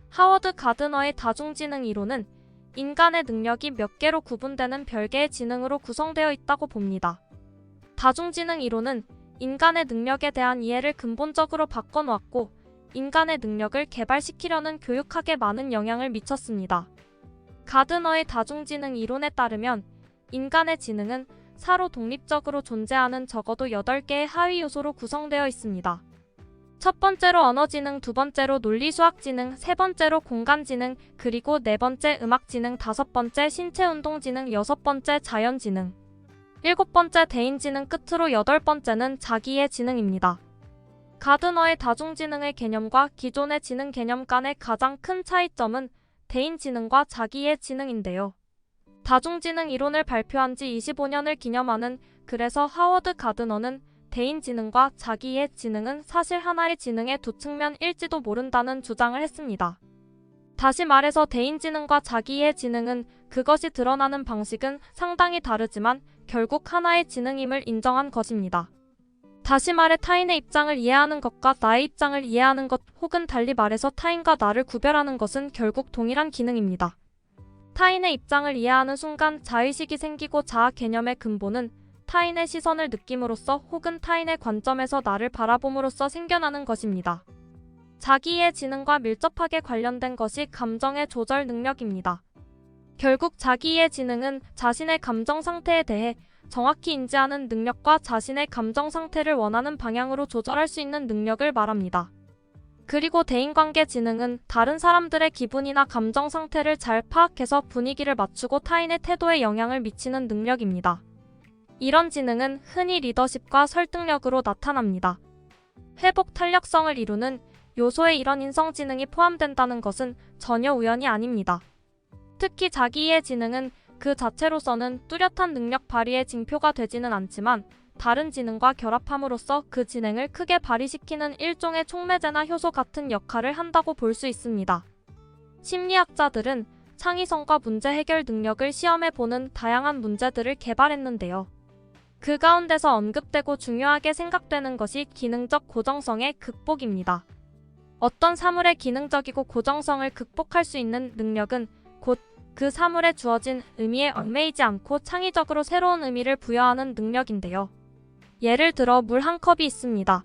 하워드 가드너의 다중지능 이론은 인간의 능력이 몇 개로 구분되는 별개의 지능으로 구성되어 있다고 봅니다. 다중지능 이론은 인간의 능력에 대한 이해를 근본적으로 바꿔놓았고 인간의 능력을 개발시키려는 교육학에 많은 영향을 미쳤습니다. 가드너의 다중지능 이론에 따르면 인간의 지능은 사로 독립적으로 존재하는 적어도 8개의 하위 요소로 구성되어 있습니다. 첫 번째로 언어지능, 두 번째로 논리수학지능, 세 번째로 공간지능, 그리고 네 번째 음악지능, 다섯 번째 신체운동지능, 여섯 번째 자연지능, 일곱 번째 대인지능, 끝으로 여덟 번째는 자기의 지능입니다. 가드너의 다중지능의 개념과 기존의 지능 개념 간의 가장 큰 차이점은 대인지능과 자기의 지능인데요. 다중지능 이론을 발표한 지 25년을 기념하는 그래서 하워드 가드너는 대인지능과 자기의 지능은 사실 하나의 지능의 두 측면일지도 모른다는 주장을 했습니다. 다시 말해서 대인지능과 자기의 지능은 그것이 드러나는 방식은 상당히 다르지만 결국 하나의 지능임을 인정한 것입니다. 다시 말해 타인의 입장을 이해하는 것과 나의 입장을 이해하는 것 혹은 달리 말해서 타인과 나를 구별하는 것은 결국 동일한 기능입니다. 타인의 입장을 이해하는 순간 자의식이 생기고 자아 개념의 근본은 타인의 시선을 느낌으로써 혹은 타인의 관점에서 나를 바라봄으로써 생겨나는 것입니다. 자기의 지능과 밀접하게 관련된 것이 감정의 조절 능력입니다. 결국 자기의 지능은 자신의 감정 상태에 대해 정확히 인지하는 능력과 자신의 감정 상태를 원하는 방향으로 조절할 수 있는 능력을 말합니다. 그리고 대인관계 지능은 다른 사람들의 기분이나 감정 상태를 잘 파악해서 분위기를 맞추고 타인의 태도에 영향을 미치는 능력입니다. 이런 지능은 흔히 리더십과 설득력으로 나타납니다. 회복 탄력성을 이루는 요소에 이런 인성지능이 포함된다는 것은 전혀 우연이 아닙니다. 특히 자기이해 지능은 그 자체로서는 뚜렷한 능력 발휘의 징표가 되지는 않지만 다른 지능과 결합함으로써 그 지능을 크게 발휘시키는 일종의 촉매제나 효소 같은 역할을 한다고 볼 수 있습니다. 심리학자들은 창의성과 문제 해결 능력을 시험해 보는 다양한 문제들을 개발했는데요. 그 가운데서 언급되고 중요하게 생각되는 것이 기능적 고정성의 극복입니다. 어떤 사물의 기능적이고 고정성을 극복할 수 있는 능력은 곧 그 사물에 주어진 의미에 얽매이지 않고 창의적으로 새로운 의미를 부여하는 능력인데요. 예를 들어 물 한 컵이 있습니다.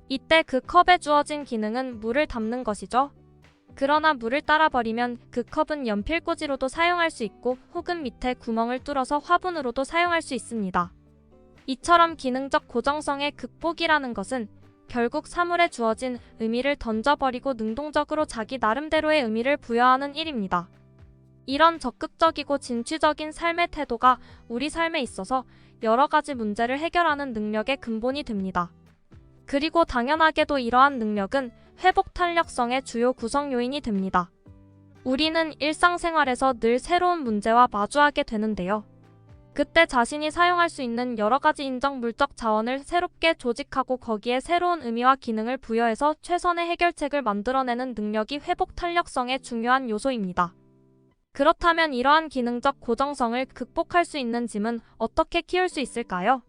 이때 그 컵에 주어진 기능은 물을 담는 것이죠. 그러나 물을 따라 버리면 그 컵은 연필꽂이로도 사용할 수 있고 혹은 밑에 구멍을 뚫어서 화분으로도 사용할 수 있습니다. 이처럼 기능적 고정성의 극복이라는 것은 결국 사물에 주어진 의미를 던져버리고 능동적으로 자기 나름대로의 의미를 부여하는 일입니다. 이런 적극적이고 진취적인 삶의 태도가 우리 삶에 있어서 여러 가지 문제를 해결하는 능력의 근본이 됩니다. 그리고 당연하게도 이러한 능력은 회복 탄력성의 주요 구성 요인이 됩니다. 우리는 일상생활에서 늘 새로운 문제와 마주하게 되는데요. 그때 자신이 사용할 수 있는 여러 가지 인적 물적 자원을 새롭게 조직하고 거기에 새로운 의미와 기능을 부여해서 최선의 해결책을 만들어내는 능력이 회복 탄력성의 중요한 요소입니다. 그렇다면 이러한 기능적 고정성을 극복할 수 있는 짐은 어떻게 키울 수 있을까요?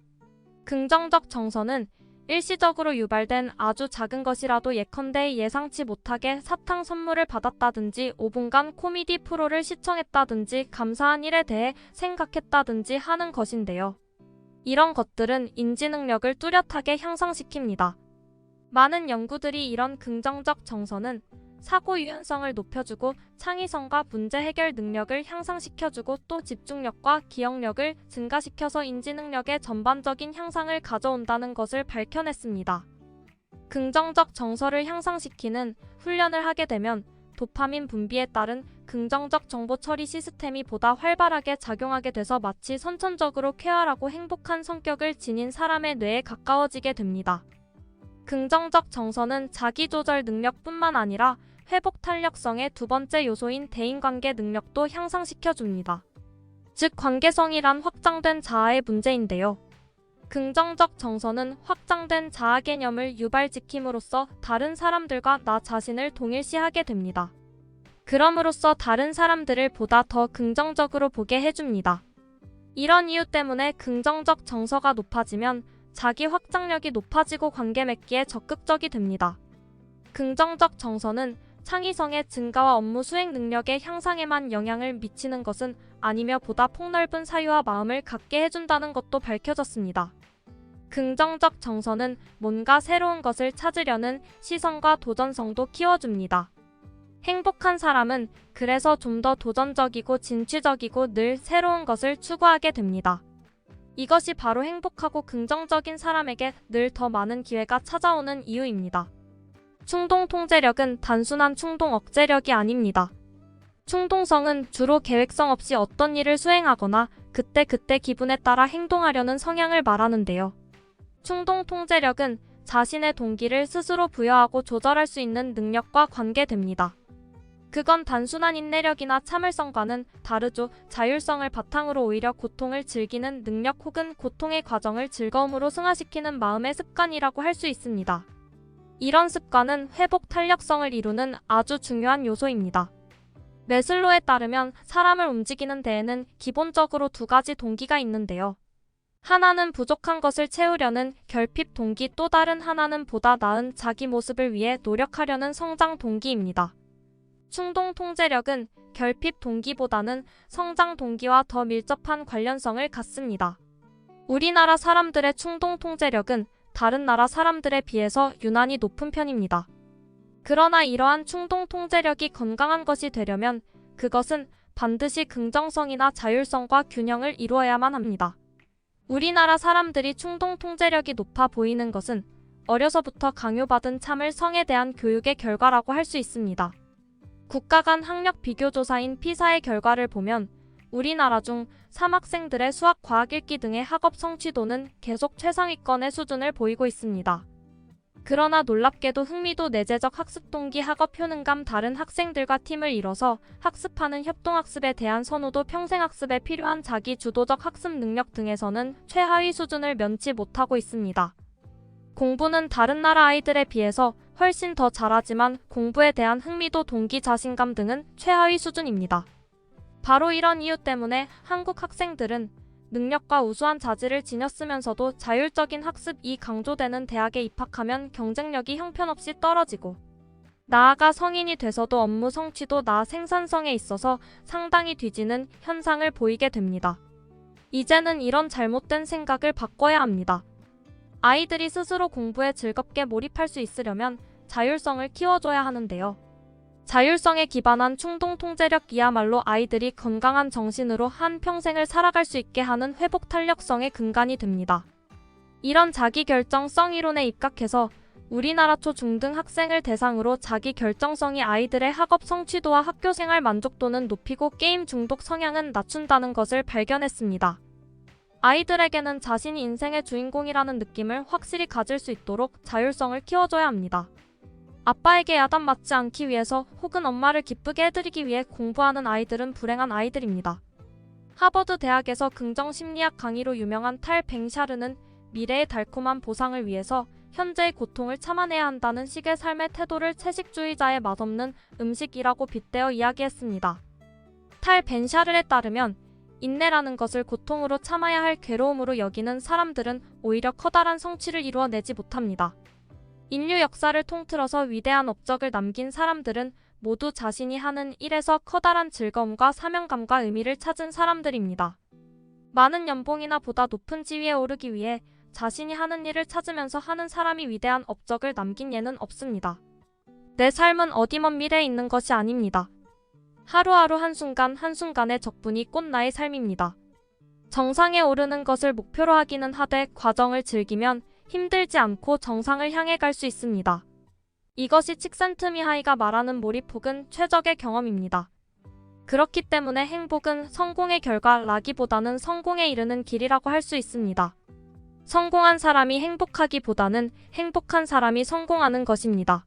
긍정적 정서는 일시적으로 유발된 아주 작은 것이라도 예컨대 예상치 못하게 사탕 선물을 받았다든지 5분간 코미디 프로를 시청했다든지 감사한 일에 대해 생각했다든지 하는 것인데요. 이런 것들은 인지 능력을 뚜렷하게 향상시킵니다. 많은 연구들이 이런 긍정적 정서는 사고 유연성을 높여주고 창의성과 문제 해결 능력을 향상시켜주고 또 집중력과 기억력을 증가시켜서 인지 능력의 전반적인 향상을 가져온다는 것을 밝혀냈습니다. 긍정적 정서를 향상시키는 훈련을 하게 되면 도파민 분비에 따른 긍정적 정보 처리 시스템이 보다 활발하게 작용하게 돼서 마치 선천적으로 쾌활하고 행복한 성격을 지닌 사람의 뇌에 가까워지게 됩니다. 긍정적 정서는 자기조절 능력뿐만 아니라 회복 탄력성의 두 번째 요소인 대인관계 능력도 향상시켜줍니다. 즉 관계성이란 확장된 자아의 문제인데요. 긍정적 정서는 확장된 자아 개념을 유발시킴으로써 다른 사람들과 나 자신을 동일시하게 됩니다. 그럼으로써 다른 사람들을 보다 더 긍정적으로 보게 해줍니다. 이런 이유 때문에 긍정적 정서가 높아지면 자기 확장력이 높아지고 관계 맺기에 적극적이 됩니다. 긍정적 정서는 창의성의 증가와 업무 수행 능력의 향상에만 영향을 미치는 것은 아니며 보다 폭넓은 사유와 마음을 갖게 해준다는 것도 밝혀졌습니다. 긍정적 정서는 뭔가 새로운 것을 찾으려는 시선과 도전성도 키워줍니다. 행복한 사람은 그래서 좀 더 도전적이고 진취적이고 늘 새로운 것을 추구하게 됩니다. 이것이 바로 행복하고 긍정적인 사람에게 늘 더 많은 기회가 찾아오는 이유입니다. 충동 통제력은 단순한 충동 억제력이 아닙니다. 충동성은 주로 계획성 없이 어떤 일을 수행하거나 그때그때 기분에 따라 행동하려는 성향을 말하는데요. 충동 통제력은 자신의 동기를 스스로 부여하고 조절할 수 있는 능력과 관계됩니다. 그건 단순한 인내력이나 참을성과는 다르죠. 자율성을 바탕으로 오히려 고통을 즐기는 능력 혹은 고통의 과정을 즐거움으로 승화시키는 마음의 습관이라고 할 수 있습니다. 이런 습관은 회복 탄력성을 이루는 아주 중요한 요소입니다. 매슬로에 따르면 사람을 움직이는 데에는 기본적으로 두 가지 동기가 있는데요. 하나는 부족한 것을 채우려는 결핍 동기, 또 다른 하나는 보다 나은 자기 모습을 위해 노력하려는 성장 동기입니다. 충동 통제력은 결핍 동기보다는 성장 동기와 더 밀접한 관련성을 갖습니다. 우리나라 사람들의 충동 통제력은 다른 나라 사람들에 비해서 유난히 높은 편입니다. 그러나 이러한 충동 통제력이 건강한 것이 되려면 그것은 반드시 긍정성이나 자율성과 균형을 이루어야만 합니다. 우리나라 사람들이 충동 통제력이 높아 보이는 것은 어려서부터 강요받은 참을 성에 대한 교육의 결과라고 할 수 있습니다. 국가 간 학력 비교조사인 피사의 결과를 보면 우리나라 중 3학생들의 수학, 과학, 읽기 등의 학업 성취도는 계속 최상위권의 수준을 보이고 있습니다. 그러나 놀랍게도 흥미도, 내재적 학습 동기, 학업 효능감, 다른 학생들과 팀을 이뤄서 학습하는 협동학습에 대한 선호도, 평생학습에 필요한 자기 주도적 학습 능력 등에서는 최하위 수준을 면치 못하고 있습니다. 공부는 다른 나라 아이들에 비해서 훨씬 더 잘하지만 공부에 대한 흥미도, 동기, 자신감 등은 최하위 수준입니다. 바로 이런 이유 때문에 한국 학생들은 능력과 우수한 자질을 지녔으면서도 자율적인 학습이 강조되는 대학에 입학하면 경쟁력이 형편없이 떨어지고 나아가 성인이 돼서도 업무 성취도나 생산성에 있어서 상당히 뒤지는 현상을 보이게 됩니다. 이제는 이런 잘못된 생각을 바꿔야 합니다. 아이들이 스스로 공부에 즐겁게 몰입할 수 있으려면 자율성을 키워줘야 하는데요. 자율성에 기반한 충동 통제력이야말로 아이들이 건강한 정신으로 한 평생을 살아갈 수 있게 하는 회복 탄력성의 근간이 됩니다. 이런 자기결정성 이론에 입각해서 우리나라 초, 중등 학생을 대상으로 자기결정성이 아이들의 학업 성취도와 학교생활 만족도는 높이고 게임 중독 성향은 낮춘다는 것을 발견했습니다. 아이들에게는 자신이 인생의 주인공이라는 느낌을 확실히 가질 수 있도록 자율성을 키워줘야 합니다. 아빠에게 야단맞지 않기 위해서 혹은 엄마를 기쁘게 해드리기 위해 공부하는 아이들은 불행한 아이들입니다. 하버드 대학에서 긍정심리학 강의로 유명한 탈 뱅샤르는 미래의 달콤한 보상을 위해서 현재의 고통을 참아내야 한다는 식의 삶의 태도를 채식주의자의 맛없는 음식이라고 빗대어 이야기했습니다. 탈 벤샤르에 따르면 인내라는 것을 고통으로 참아야 할 괴로움으로 여기는 사람들은 오히려 커다란 성취를 이루어내지 못합니다. 인류 역사를 통틀어서 위대한 업적을 남긴 사람들은 모두 자신이 하는 일에서 커다란 즐거움과 사명감과 의미를 찾은 사람들입니다. 많은 연봉이나 보다 높은 지위에 오르기 위해 자신이 하는 일을 찾으면서 하는 사람이 위대한 업적을 남긴 예는 없습니다. 내 삶은 어디 먼 미래에 있는 것이 아닙니다. 하루하루 한순간 한순간의 적분이 곧 나의 삶입니다. 정상에 오르는 것을 목표로 하기는 하되 과정을 즐기면 힘들지 않고 정상을 향해 갈 수 있습니다. 이것이 칙센트미하이가 말하는 몰입 혹은 최적의 경험입니다. 그렇기 때문에 행복은 성공의 결과라기보다는 성공에 이르는 길이라고 할 수 있습니다. 성공한 사람이 행복하기보다는 행복한 사람이 성공하는 것입니다.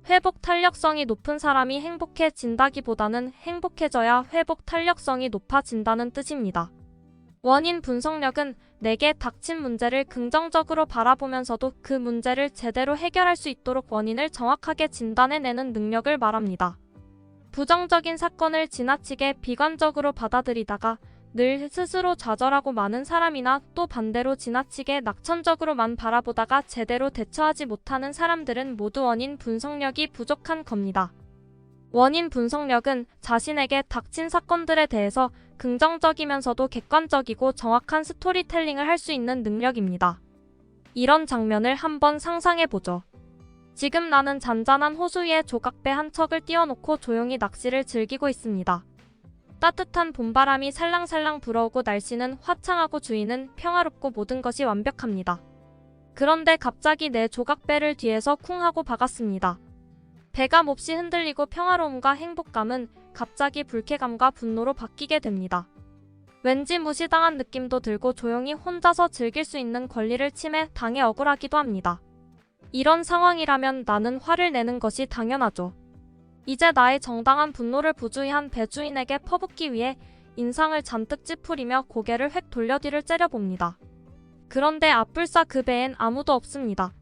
회복 탄력성이 높은 사람이 행복해진다기보다는 행복해져야 회복 탄력성이 높아진다는 뜻입니다. 원인 분석력은 내게 닥친 문제를 긍정적으로 바라보면서도 그 문제를 제대로 해결할 수 있도록 원인을 정확하게 진단해내는 능력을 말합니다. 부정적인 사건을 지나치게 비관적으로 받아들이다가 늘 스스로 좌절하고 많은 사람이나 또 반대로 지나치게 낙천적으로만 바라보다가 제대로 대처하지 못하는 사람들은 모두 원인 분석력이 부족한 겁니다. 원인 분석력은 자신에게 닥친 사건들에 대해서 긍정적이면서도 객관적이고 정확한 스토리텔링을 할 수 있는 능력입니다. 이런 장면을 한번 상상해보죠. 지금 나는 잔잔한 호수 위에 조각배 한 척을 띄워놓고 조용히 낚시를 즐기고 있습니다. 따뜻한 봄바람이 살랑살랑 불어오고 날씨는 화창하고 주위는 평화롭고 모든 것이 완벽합니다. 그런데 갑자기 내 조각배를 뒤에서 쿵 하고 박았습니다. 배가 몹시 흔들리고 평화로움과 행복감은 갑자기 불쾌감과 분노로 바뀌게 됩니다. 왠지 무시당한 느낌도 들고 조용히 혼자서 즐길 수 있는 권리를 침해당해 억울하기도 합니다. 이런 상황이라면 나는 화를 내는 것이 당연하죠. 이제 나의 정당한 분노를 부주의한 배주인에게 퍼붓기 위해 인상을 잔뜩 찌푸리며 고개를 획 돌려 뒤를 째려봅니다. 그런데 앞불사 그 배엔 아무도 없습니다.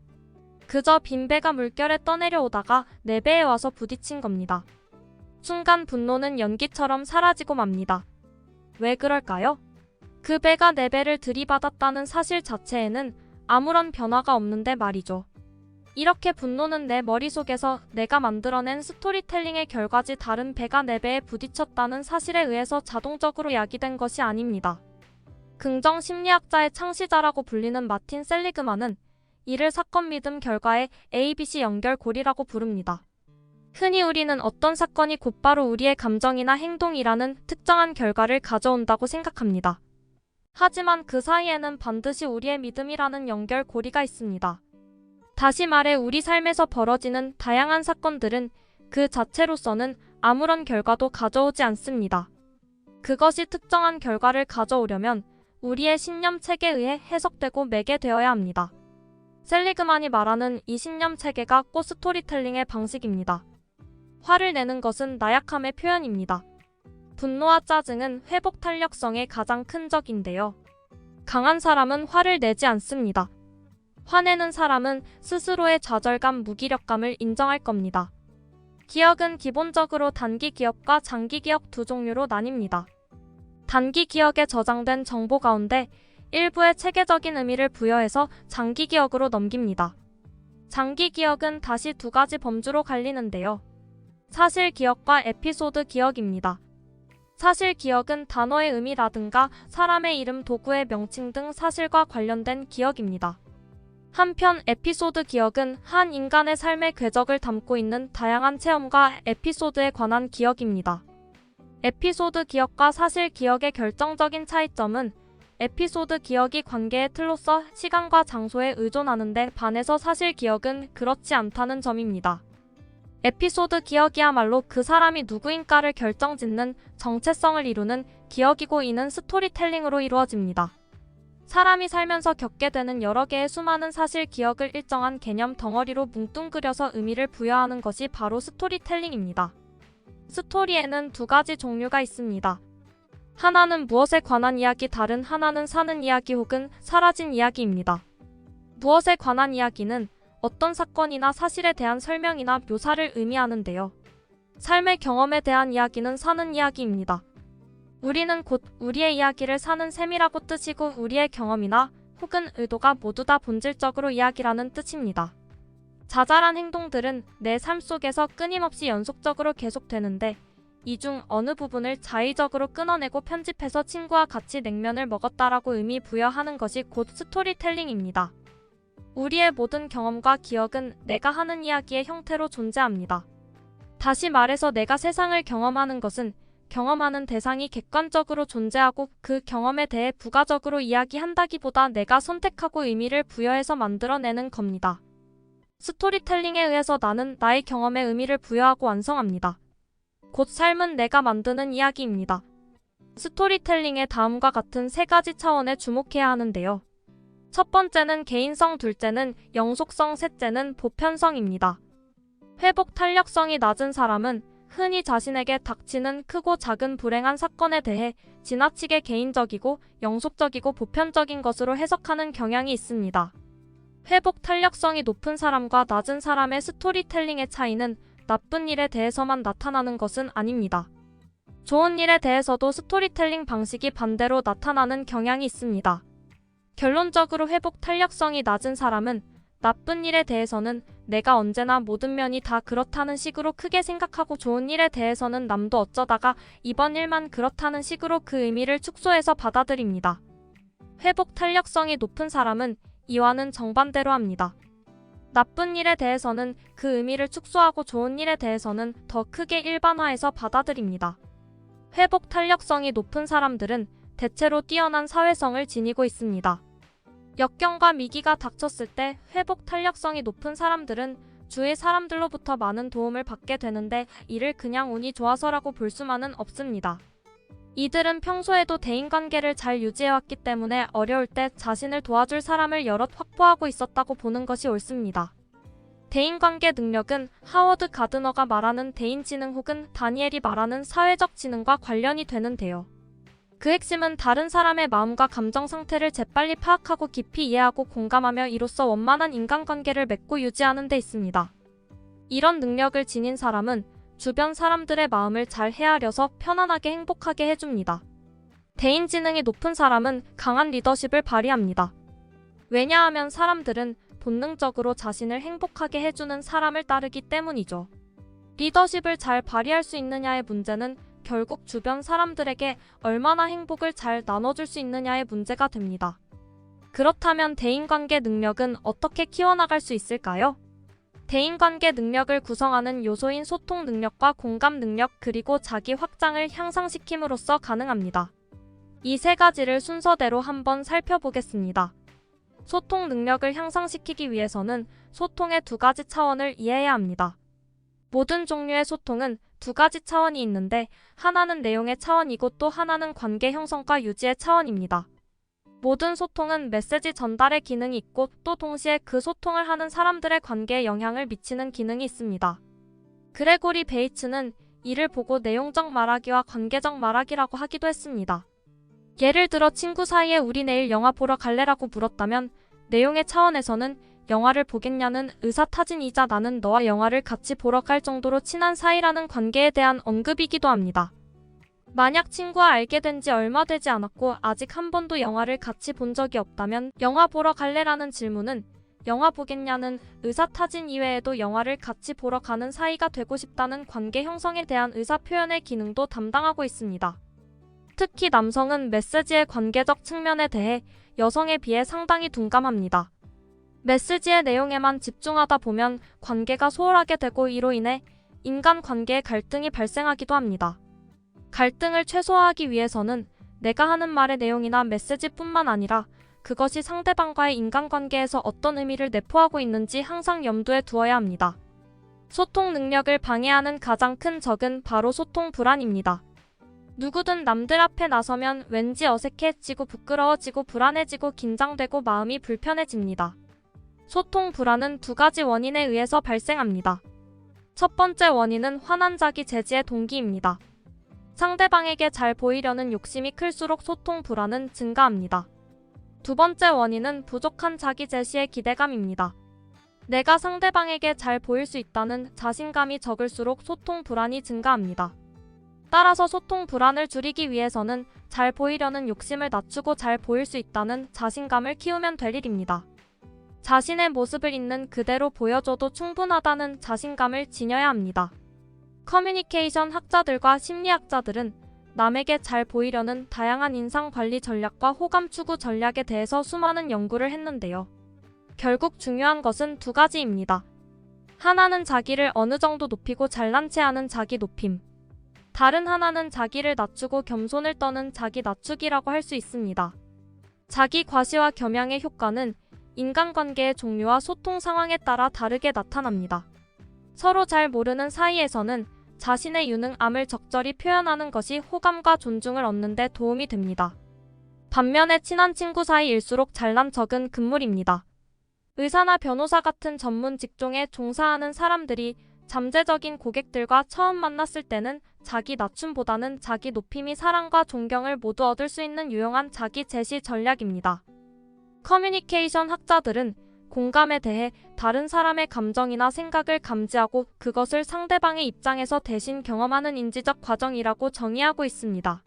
그저 빈 배가 물결에 떠내려오다가 내 배에 와서 부딪힌 겁니다. 순간 분노는 연기처럼 사라지고 맙니다. 왜 그럴까요? 그 배가 내 배를 들이받았다는 사실 자체에는 아무런 변화가 없는데 말이죠. 이렇게 분노는 내 머릿속에서 내가 만들어낸 스토리텔링의 결과지 다른 배가 내 배에 부딪혔다는 사실에 의해서 자동적으로 야기된 것이 아닙니다. 긍정 심리학자의 창시자라고 불리는 마틴 셀리그만은 이를 사건 믿음 결과의 ABC 연결고리라고 부릅니다. 흔히 우리는 어떤 사건이 곧바로 우리의 감정이나 행동이라는 특정한 결과를 가져온다고 생각합니다. 하지만 그 사이에는 반드시 우리의 믿음이라는 연결고리가 있습니다. 다시 말해 우리 삶에서 벌어지는 다양한 사건들은 그 자체로서는 아무런 결과도 가져오지 않습니다. 그것이 특정한 결과를 가져오려면 우리의 신념 체계에 의해 해석되고 매개되어야 합니다. 셀리그만이 말하는 이 신념 체계가 꽃 스토리텔링의 방식입니다. 화를 내는 것은 나약함의 표현입니다. 분노와 짜증은 회복 탄력성의 가장 큰 적인데요. 강한 사람은 화를 내지 않습니다. 화내는 사람은 스스로의 좌절감, 무기력감을 인정할 겁니다. 기억은 기본적으로 단기 기억과 장기 기억 두 종류로 나뉩니다. 단기 기억에 저장된 정보 가운데 일부의 체계적인 의미를 부여해서 장기 기억으로 넘깁니다. 장기 기억은 다시 두 가지 범주로 갈리는데요. 사실 기억과 에피소드 기억입니다. 사실 기억은 단어의 의미라든가 사람의 이름, 도구의 명칭 등 사실과 관련된 기억입니다. 한편 에피소드 기억은 한 인간의 삶의 궤적을 담고 있는 다양한 체험과 에피소드에 관한 기억입니다. 에피소드 기억과 사실 기억의 결정적인 차이점은 에피소드 기억이 관계의 틀로서 시간과 장소에 의존하는데 반해서 사실 기억은 그렇지 않다는 점입니다. 에피소드 기억이야말로 그 사람이 누구인가를 결정짓는 정체성을 이루는 기억이고 이는 스토리텔링으로 이루어집니다. 사람이 살면서 겪게 되는 여러 개의 수많은 사실 기억을 일정한 개념 덩어리로 뭉뚱그려서 의미를 부여하는 것이 바로 스토리텔링입니다. 스토리에는 두 가지 종류가 있습니다. 하나는 무엇에 관한 이야기, 다른 하나는 사는 이야기 혹은 사라진 이야기입니다. 무엇에 관한 이야기는 어떤 사건이나 사실에 대한 설명이나 묘사를 의미하는데요. 삶의 경험에 대한 이야기는 사는 이야기입니다. 우리는 곧 우리의 이야기를 사는 셈이라고 뜻이고 우리의 경험이나 혹은 의도가 모두 다 본질적으로 이야기라는 뜻입니다. 자잘한 행동들은 내 삶 속에서 끊임없이 연속적으로 계속되는데 이 중 어느 부분을 자의적으로 끊어내고 편집해서 친구와 같이 냉면을 먹었다라고 의미 부여하는 것이 곧 스토리텔링입니다. 우리의 모든 경험과 기억은 내가 하는 이야기의 형태로 존재합니다. 다시 말해서 내가 세상을 경험하는 것은 경험하는 대상이 객관적으로 존재하고 그 경험에 대해 부가적으로 이야기한다기보다 내가 선택하고 의미를 부여해서 만들어내는 겁니다. 스토리텔링에 의해서 나는 나의 경험에 의미를 부여하고 완성합니다. 곧 삶은 내가 만드는 이야기입니다. 스토리텔링의 다음과 같은 세 가지 차원에 주목해야 하는데요. 첫 번째는 개인성, 둘째는 영속성, 셋째는 보편성입니다. 회복 탄력성이 낮은 사람은 흔히 자신에게 닥치는 크고 작은 불행한 사건에 대해 지나치게 개인적이고 영속적이고 보편적인 것으로 해석하는 경향이 있습니다. 회복 탄력성이 높은 사람과 낮은 사람의 스토리텔링의 차이는 나쁜 일에 대해서만 나타나는 것은 아닙니다. 좋은 일에 대해서도 스토리텔링 방식이 반대로 나타나는 경향이 있습니다. 결론적으로 회복 탄력성이 낮은 사람은 나쁜 일에 대해서는 내가 언제나 모든 면이 다 그렇다는 식으로 크게 생각하고 좋은 일에 대해서는 남도 어쩌다가 이번 일만 그렇다는 식으로 그 의미를 축소해서 받아들입니다. 회복 탄력성이 높은 사람은 이와는 정반대로 합니다. 나쁜 일에 대해서는 그 의미를 축소하고 좋은 일에 대해서는 더 크게 일반화해서 받아들입니다. 회복 탄력성이 높은 사람들은 대체로 뛰어난 사회성을 지니고 있습니다. 역경과 위기가 닥쳤을 때 회복 탄력성이 높은 사람들은 주위 사람들로부터 많은 도움을 받게 되는데 이를 그냥 운이 좋아서라고 볼 수만은 없습니다. 이들은 평소에도 대인관계를 잘 유지해왔기 때문에 어려울 때 자신을 도와줄 사람을 여럿 확보하고 있었다고 보는 것이 옳습니다. 대인관계 능력은 하워드 가드너가 말하는 대인지능 혹은 다니엘이 말하는 사회적 지능과 관련이 되는데요. 그 핵심은 다른 사람의 마음과 감정 상태를 재빨리 파악하고 깊이 이해하고 공감하며 이로써 원만한 인간관계를 맺고 유지하는 데 있습니다. 이런 능력을 지닌 사람은 주변 사람들의 마음을 잘 헤아려서 편안하게 행복하게 해줍니다. 대인지능이 높은 사람은 강한 리더십을 발휘합니다. 왜냐하면 사람들은 본능적으로 자신을 행복하게 해주는 사람을 따르기 때문이죠. 리더십을 잘 발휘할 수 있느냐의 문제는 결국 주변 사람들에게 얼마나 행복을 잘 나눠줄 수 있느냐의 문제가 됩니다. 그렇다면 대인관계 능력은 어떻게 키워나갈 수 있을까요? 대인관계 능력을 구성하는 요소인 소통 능력과 공감 능력 그리고 자기 확장을 향상시킴으로써 가능합니다. 이 세 가지를 순서대로 한번 살펴보겠습니다. 소통 능력을 향상시키기 위해서는 소통의 두 가지 차원을 이해해야 합니다. 모든 종류의 소통은 두 가지 차원이 있는데 하나는 내용의 차원이고 또 하나는 관계 형성과 유지의 차원입니다. 모든 소통은 메시지 전달의 기능이 있고 또 동시에 그 소통을 하는 사람들의 관계에 영향을 미치는 기능이 있습니다. 그레고리 베이츠는 이를 보고 내용적 말하기와 관계적 말하기라고 하기도 했습니다. 예를 들어 친구 사이에 우리 내일 영화 보러 갈래라고 물었다면 내용의 차원에서는 영화를 보겠냐는 의사타진이자 나는 너와 영화를 같이 보러 갈 정도로 친한 사이라는 관계에 대한 언급이기도 합니다. 만약 친구와 알게 된 지 얼마 되지 않았고 아직 한 번도 영화를 같이 본 적이 없다면 영화 보러 갈래라는 질문은 영화 보겠냐는 의사타진 이외에도 영화를 같이 보러 가는 사이가 되고 싶다는 관계 형성에 대한 의사표현의 기능도 담당하고 있습니다. 특히 남성은 메시지의 관계적 측면에 대해 여성에 비해 상당히 둔감합니다. 메시지의 내용에만 집중하다 보면 관계가 소홀하게 되고 이로 인해 인간관계에 갈등이 발생하기도 합니다. 갈등을 최소화하기 위해서는 내가 하는 말의 내용이나 메시지뿐만 아니라 그것이 상대방과의 인간관계에서 어떤 의미를 내포하고 있는지 항상 염두에 두어야 합니다. 소통 능력을 방해하는 가장 큰 적은 바로 소통 불안입니다. 누구든 남들 앞에 나서면 왠지 어색해지고 부끄러워지고 불안해지고 긴장되고 마음이 불편해집니다. 소통 불안은 두 가지 원인에 의해서 발생합니다. 첫 번째 원인은 화난 자기 제지의 동기입니다. 상대방에게 잘 보이려는 욕심이 클수록 소통 불안은 증가합니다. 두 번째 원인은 부족한 자기 제시의 기대감입니다. 내가 상대방에게 잘 보일 수 있다는 자신감이 적을수록 소통 불안이 증가합니다. 따라서 소통 불안을 줄이기 위해서는 잘 보이려는 욕심을 낮추고 잘 보일 수 있다는 자신감을 키우면 될 일입니다. 자신의 모습을 있는 그대로 보여줘도 충분하다는 자신감을 지녀야 합니다. 커뮤니케이션 학자들과 심리학자들은 남에게 잘 보이려는 다양한 인상관리 전략과 호감 추구 전략에 대해서 수많은 연구를 했는데요. 결국 중요한 것은 두 가지입니다. 하나는 자기를 어느 정도 높이고 잘난 체하는 자기 높임. 다른 하나는 자기를 낮추고 겸손을 떠는 자기 낮추기라고 할 수 있습니다. 자기 과시와 겸양의 효과는 인간관계의 종류와 소통 상황에 따라 다르게 나타납니다. 서로 잘 모르는 사이에서는 자신의 유능함을 적절히 표현하는 것이 호감과 존중을 얻는 데 도움이 됩니다. 반면에 친한 친구 사이일수록 잘난 척은 금물입니다. 의사나 변호사 같은 전문 직종에 종사하는 사람들이 잠재적인 고객들과 처음 만났을 때는 자기 낮춤보다는 자기 높임이 사랑과 존경을 모두 얻을 수 있는 유용한 자기 제시 전략입니다. 커뮤니케이션 학자들은 공감에 대해 다른 사람의 감정이나 생각을 감지하고 그것을 상대방의 입장에서 대신 경험하는 인지적 과정이라고 정의하고 있습니다.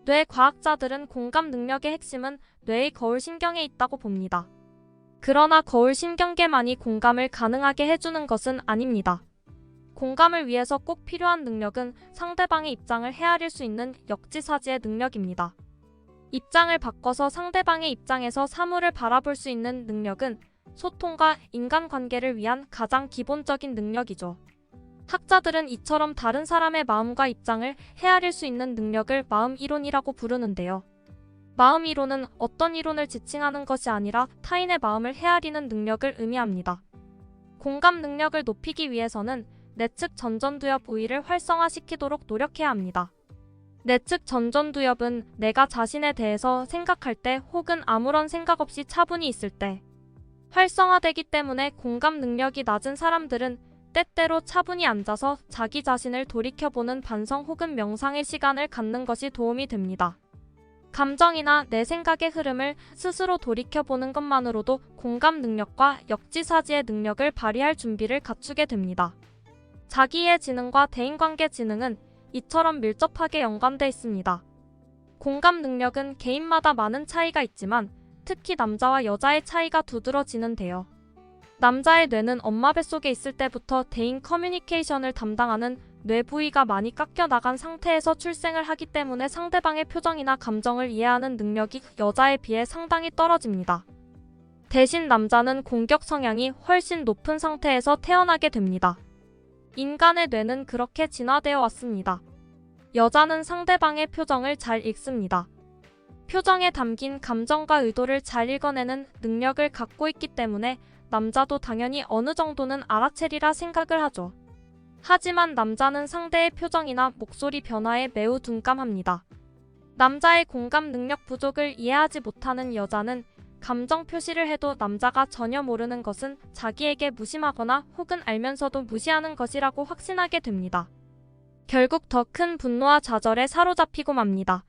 뇌 과학자들은 공감 능력의 핵심은 뇌의 거울신경에 있다고 봅니다. 그러나 거울신경계만이 공감을 가능하게 해주는 것은 아닙니다. 공감을 위해서 꼭 필요한 능력은 상대방의 입장을 헤아릴 수 있는 역지사지의 능력입니다. 입장을 바꿔서 상대방의 입장에서 사물을 바라볼 수 있는 능력은 소통과 인간관계를 위한 가장 기본적인 능력이죠. 학자들은 이처럼 다른 사람의 마음과 입장을 헤아릴 수 있는 능력을 마음이론이라고 부르는데요. 마음이론은 어떤 이론을 지칭하는 것이 아니라 타인의 마음을 헤아리는 능력을 의미합니다. 공감 능력을 높이기 위해서는 내측 전전두엽 우위를 활성화시키도록 노력해야 합니다. 내측 전전두엽은 내가 자신에 대해서 생각할 때 혹은 아무런 생각 없이 차분히 있을 때 활성화되기 때문에 공감 능력이 낮은 사람들은 때때로 차분히 앉아서 자기 자신을 돌이켜보는 반성 혹은 명상의 시간을 갖는 것이 도움이 됩니다. 감정이나 내 생각의 흐름을 스스로 돌이켜보는 것만으로도 공감 능력과 역지사지의 능력을 발휘할 준비를 갖추게 됩니다. 자기의 지능과 대인관계 지능은 이처럼 밀접하게 연관돼 있습니다. 공감 능력은 개인마다 많은 차이가 있지만 특히 남자와 여자의 차이가 두드러지는데요. 남자의 뇌는 엄마 뱃속에 있을 때부터 대인 커뮤니케이션을 담당하는 뇌 부위가 많이 깎여 나간 상태에서 출생을 하기 때문에 상대방의 표정이나 감정을 이해하는 능력이 여자에 비해 상당히 떨어집니다. 대신 남자는 공격 성향이 훨씬 높은 상태에서 태어나게 됩니다. 인간의 뇌는 그렇게 진화되어 왔습니다. 여자는 상대방의 표정을 잘 읽습니다. 표정에 담긴 감정과 의도를 잘 읽어내는 능력을 갖고 있기 때문에 남자도 당연히 어느 정도는 알아채리라 생각을 하죠. 하지만 남자는 상대의 표정이나 목소리 변화에 매우 둔감합니다. 남자의 공감 능력 부족을 이해하지 못하는 여자는 감정 표시를 해도 남자가 전혀 모르는 것은 자기에게 무심하거나 혹은 알면서도 무시하는 것이라고 확신하게 됩니다. 결국 더 큰 분노와 좌절에 사로잡히고 맙니다.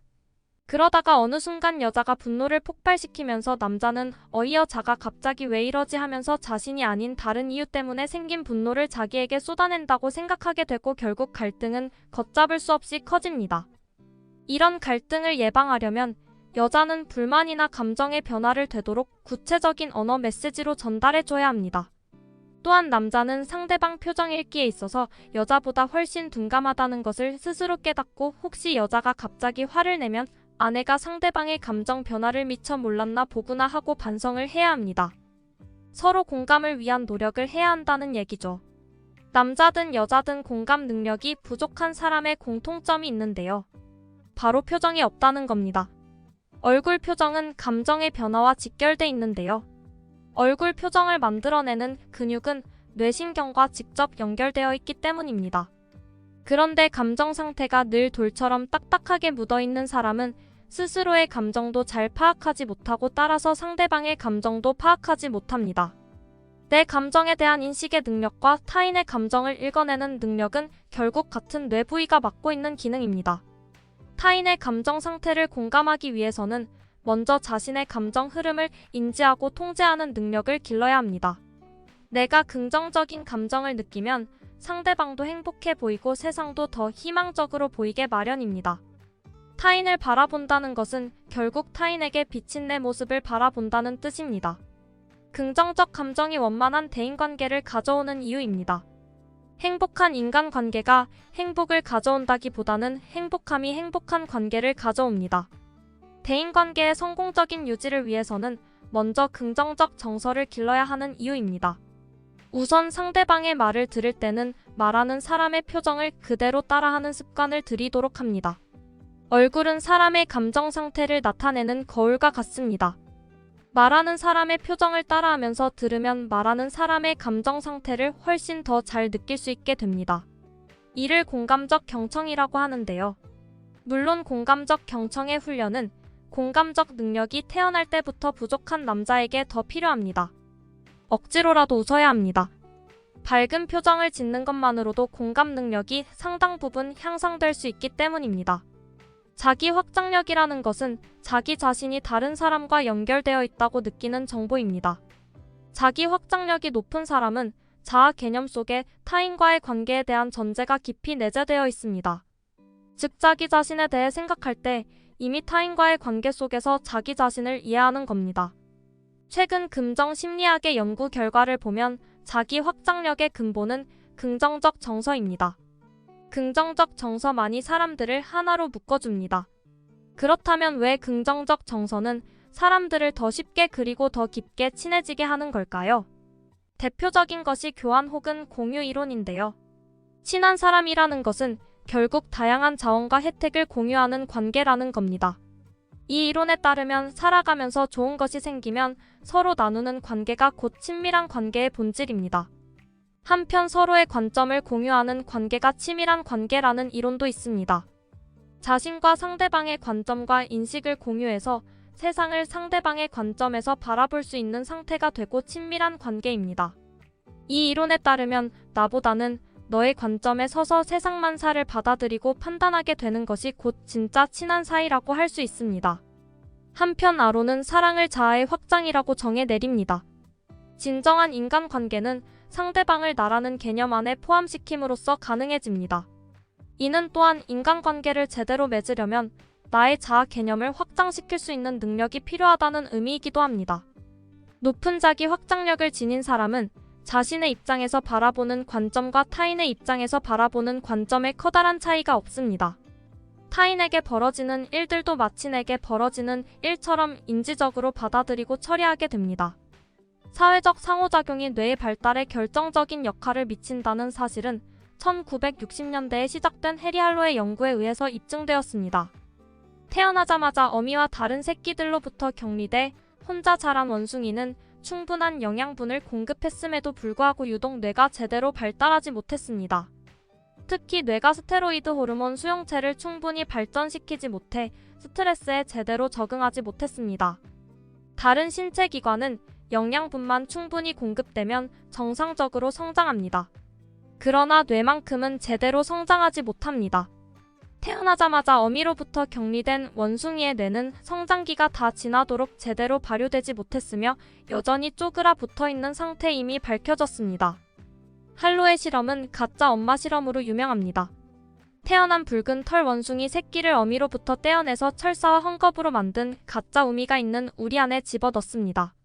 그러다가 어느 순간 여자가 분노를 폭발시키면서 남자는 어이어 자가 갑자기 왜 이러지 하면서 자신이 아닌 다른 이유 때문에 생긴 분노를 자기에게 쏟아낸다고 생각하게 되고 결국 갈등은 걷잡을 수 없이 커집니다. 이런 갈등을 예방하려면 여자는 불만이나 감정의 변화를 되도록 구체적인 언어 메시지로 전달해줘야 합니다. 또한 남자는 상대방 표정 읽기에 있어서 여자보다 훨씬 둔감하다는 것을 스스로 깨닫고 혹시 여자가 갑자기 화를 내면 아내가 상대방의 감정 변화를 미처 몰랐나 보구나 하고 반성을 해야 합니다. 서로 공감을 위한 노력을 해야 한다는 얘기죠. 남자든 여자든 공감 능력이 부족한 사람의 공통점이 있는데요. 바로 표정이 없다는 겁니다. 얼굴 표정은 감정의 변화와 직결돼 있는데요. 얼굴 표정을 만들어내는 근육은 뇌신경과 직접 연결되어 있기 때문입니다. 그런데 감정 상태가 늘 돌처럼 딱딱하게 묻어있는 사람은 스스로의 감정도 잘 파악하지 못하고 따라서 상대방의 감정도 파악하지 못합니다. 내 감정에 대한 인식의 능력과 타인의 감정을 읽어내는 능력은 결국 같은 뇌 부위가 맡고 있는 기능입니다. 타인의 감정 상태를 공감하기 위해서는 먼저 자신의 감정 흐름을 인지하고 통제하는 능력을 길러야 합니다. 내가 긍정적인 감정을 느끼면 상대방도 행복해 보이고 세상도 더 희망적으로 보이게 마련입니다. 타인을 바라본다는 것은 결국 타인에게 비친 내 모습을 바라본다는 뜻입니다. 긍정적 감정이 원만한 대인관계를 가져오는 이유입니다. 행복한 인간관계가 행복을 가져온다기보다는 행복함이 행복한 관계를 가져옵니다. 대인관계의 성공적인 유지를 위해서는 먼저 긍정적 정서를 길러야 하는 이유입니다. 우선 상대방의 말을 들을 때는 말하는 사람의 표정을 그대로 따라하는 습관을 들이도록 합니다. 얼굴은 사람의 감정 상태를 나타내는 거울과 같습니다. 말하는 사람의 표정을 따라하면서 들으면 말하는 사람의 감정 상태를 훨씬 더 잘 느낄 수 있게 됩니다. 이를 공감적 경청이라고 하는데요. 물론 공감적 경청의 훈련은 공감적 능력이 태어날 때부터 부족한 남자에게 더 필요합니다. 억지로라도 웃어야 합니다. 밝은 표정을 짓는 것만으로도 공감 능력이 상당 부분 향상될 수 있기 때문입니다. 자기 확장력이라는 것은 자기 자신이 다른 사람과 연결되어 있다고 느끼는 정보입니다. 자기 확장력이 높은 사람은 자아 개념 속에 타인과의 관계에 대한 전제가 깊이 내재되어 있습니다. 즉 자기 자신에 대해 생각할 때 이미 타인과의 관계 속에서 자기 자신을 이해하는 겁니다. 최근 금정 심리학의 연구 결과를 보면 자기 확장력의 근본은 긍정적 정서입니다. 긍정적 정서만이 사람들을 하나로 묶어줍니다. 그렇다면 왜 긍정적 정서는 사람들을 더 쉽게 그리고 더 깊게 친해지게 하는 걸까요? 대표적인 것이 교환 혹은 공유 이론인데요. 친한 사람이라는 것은 결국 다양한 자원과 혜택을 공유하는 관계라는 겁니다. 이 이론에 따르면 살아가면서 좋은 것이 생기면 서로 나누는 관계가 곧 친밀한 관계의 본질입니다. 한편 서로의 관점을 공유하는 관계가 치밀한 관계라는 이론도 있습니다. 자신과 상대방의 관점과 인식을 공유해서 세상을 상대방의 관점에서 바라볼 수 있는 상태가 되고 친밀한 관계입니다. 이 이론에 따르면 나보다는 너의 관점에 서서 세상 만사를 받아들이고 판단하게 되는 것이 곧 진짜 친한 사이라고 할 수 있습니다. 한편 아론은 사랑을 자아의 확장이라고 정해 내립니다. 진정한 인간관계는 상대방을 나라는 개념 안에 포함시킴으로써 가능해집니다. 이는 또한 인간관계를 제대로 맺으려면 나의 자아 개념을 확장시킬 수 있는 능력이 필요하다는 의미이기도 합니다. 높은 자기 확장력을 지닌 사람은 자신의 입장에서 바라보는 관점과 타인의 입장에서 바라보는 관점에 커다란 차이가 없습니다. 타인에게 벌어지는 일들도 마치 내게 벌어지는 일처럼 인지적으로 받아들이고 처리하게 됩니다. 사회적 상호작용이 뇌의 발달에 결정적인 역할을 미친다는 사실은 1960년대에 시작된 해리 할로의 연구에 의해서 입증되었습니다. 태어나자마자 어미와 다른 새끼들로부터 격리돼 혼자 자란 원숭이는 충분한 영양분을 공급했음에도 불구하고 유독 뇌가 제대로 발달하지 못했습니다. 특히 뇌가 스테로이드 호르몬 수용체를 충분히 발전시키지 못해 스트레스에 제대로 적응하지 못했습니다. 다른 신체 기관은 영양분만 충분히 공급되면 정상적으로 성장합니다. 그러나 뇌만큼은 제대로 성장하지 못합니다. 태어나자마자 어미로부터 격리된 원숭이의 뇌는 성장기가 다 지나도록 제대로 발효되지 못했으며 여전히 쪼그라 붙어있는 상태임이 밝혀졌습니다. 할로의 실험은 가짜 엄마 실험으로 유명합니다. 태어난 붉은 털 원숭이 새끼를 어미로부터 떼어내서 철사와 헝겊으로 만든 가짜 우미가 있는 우리 안에 집어넣습니다.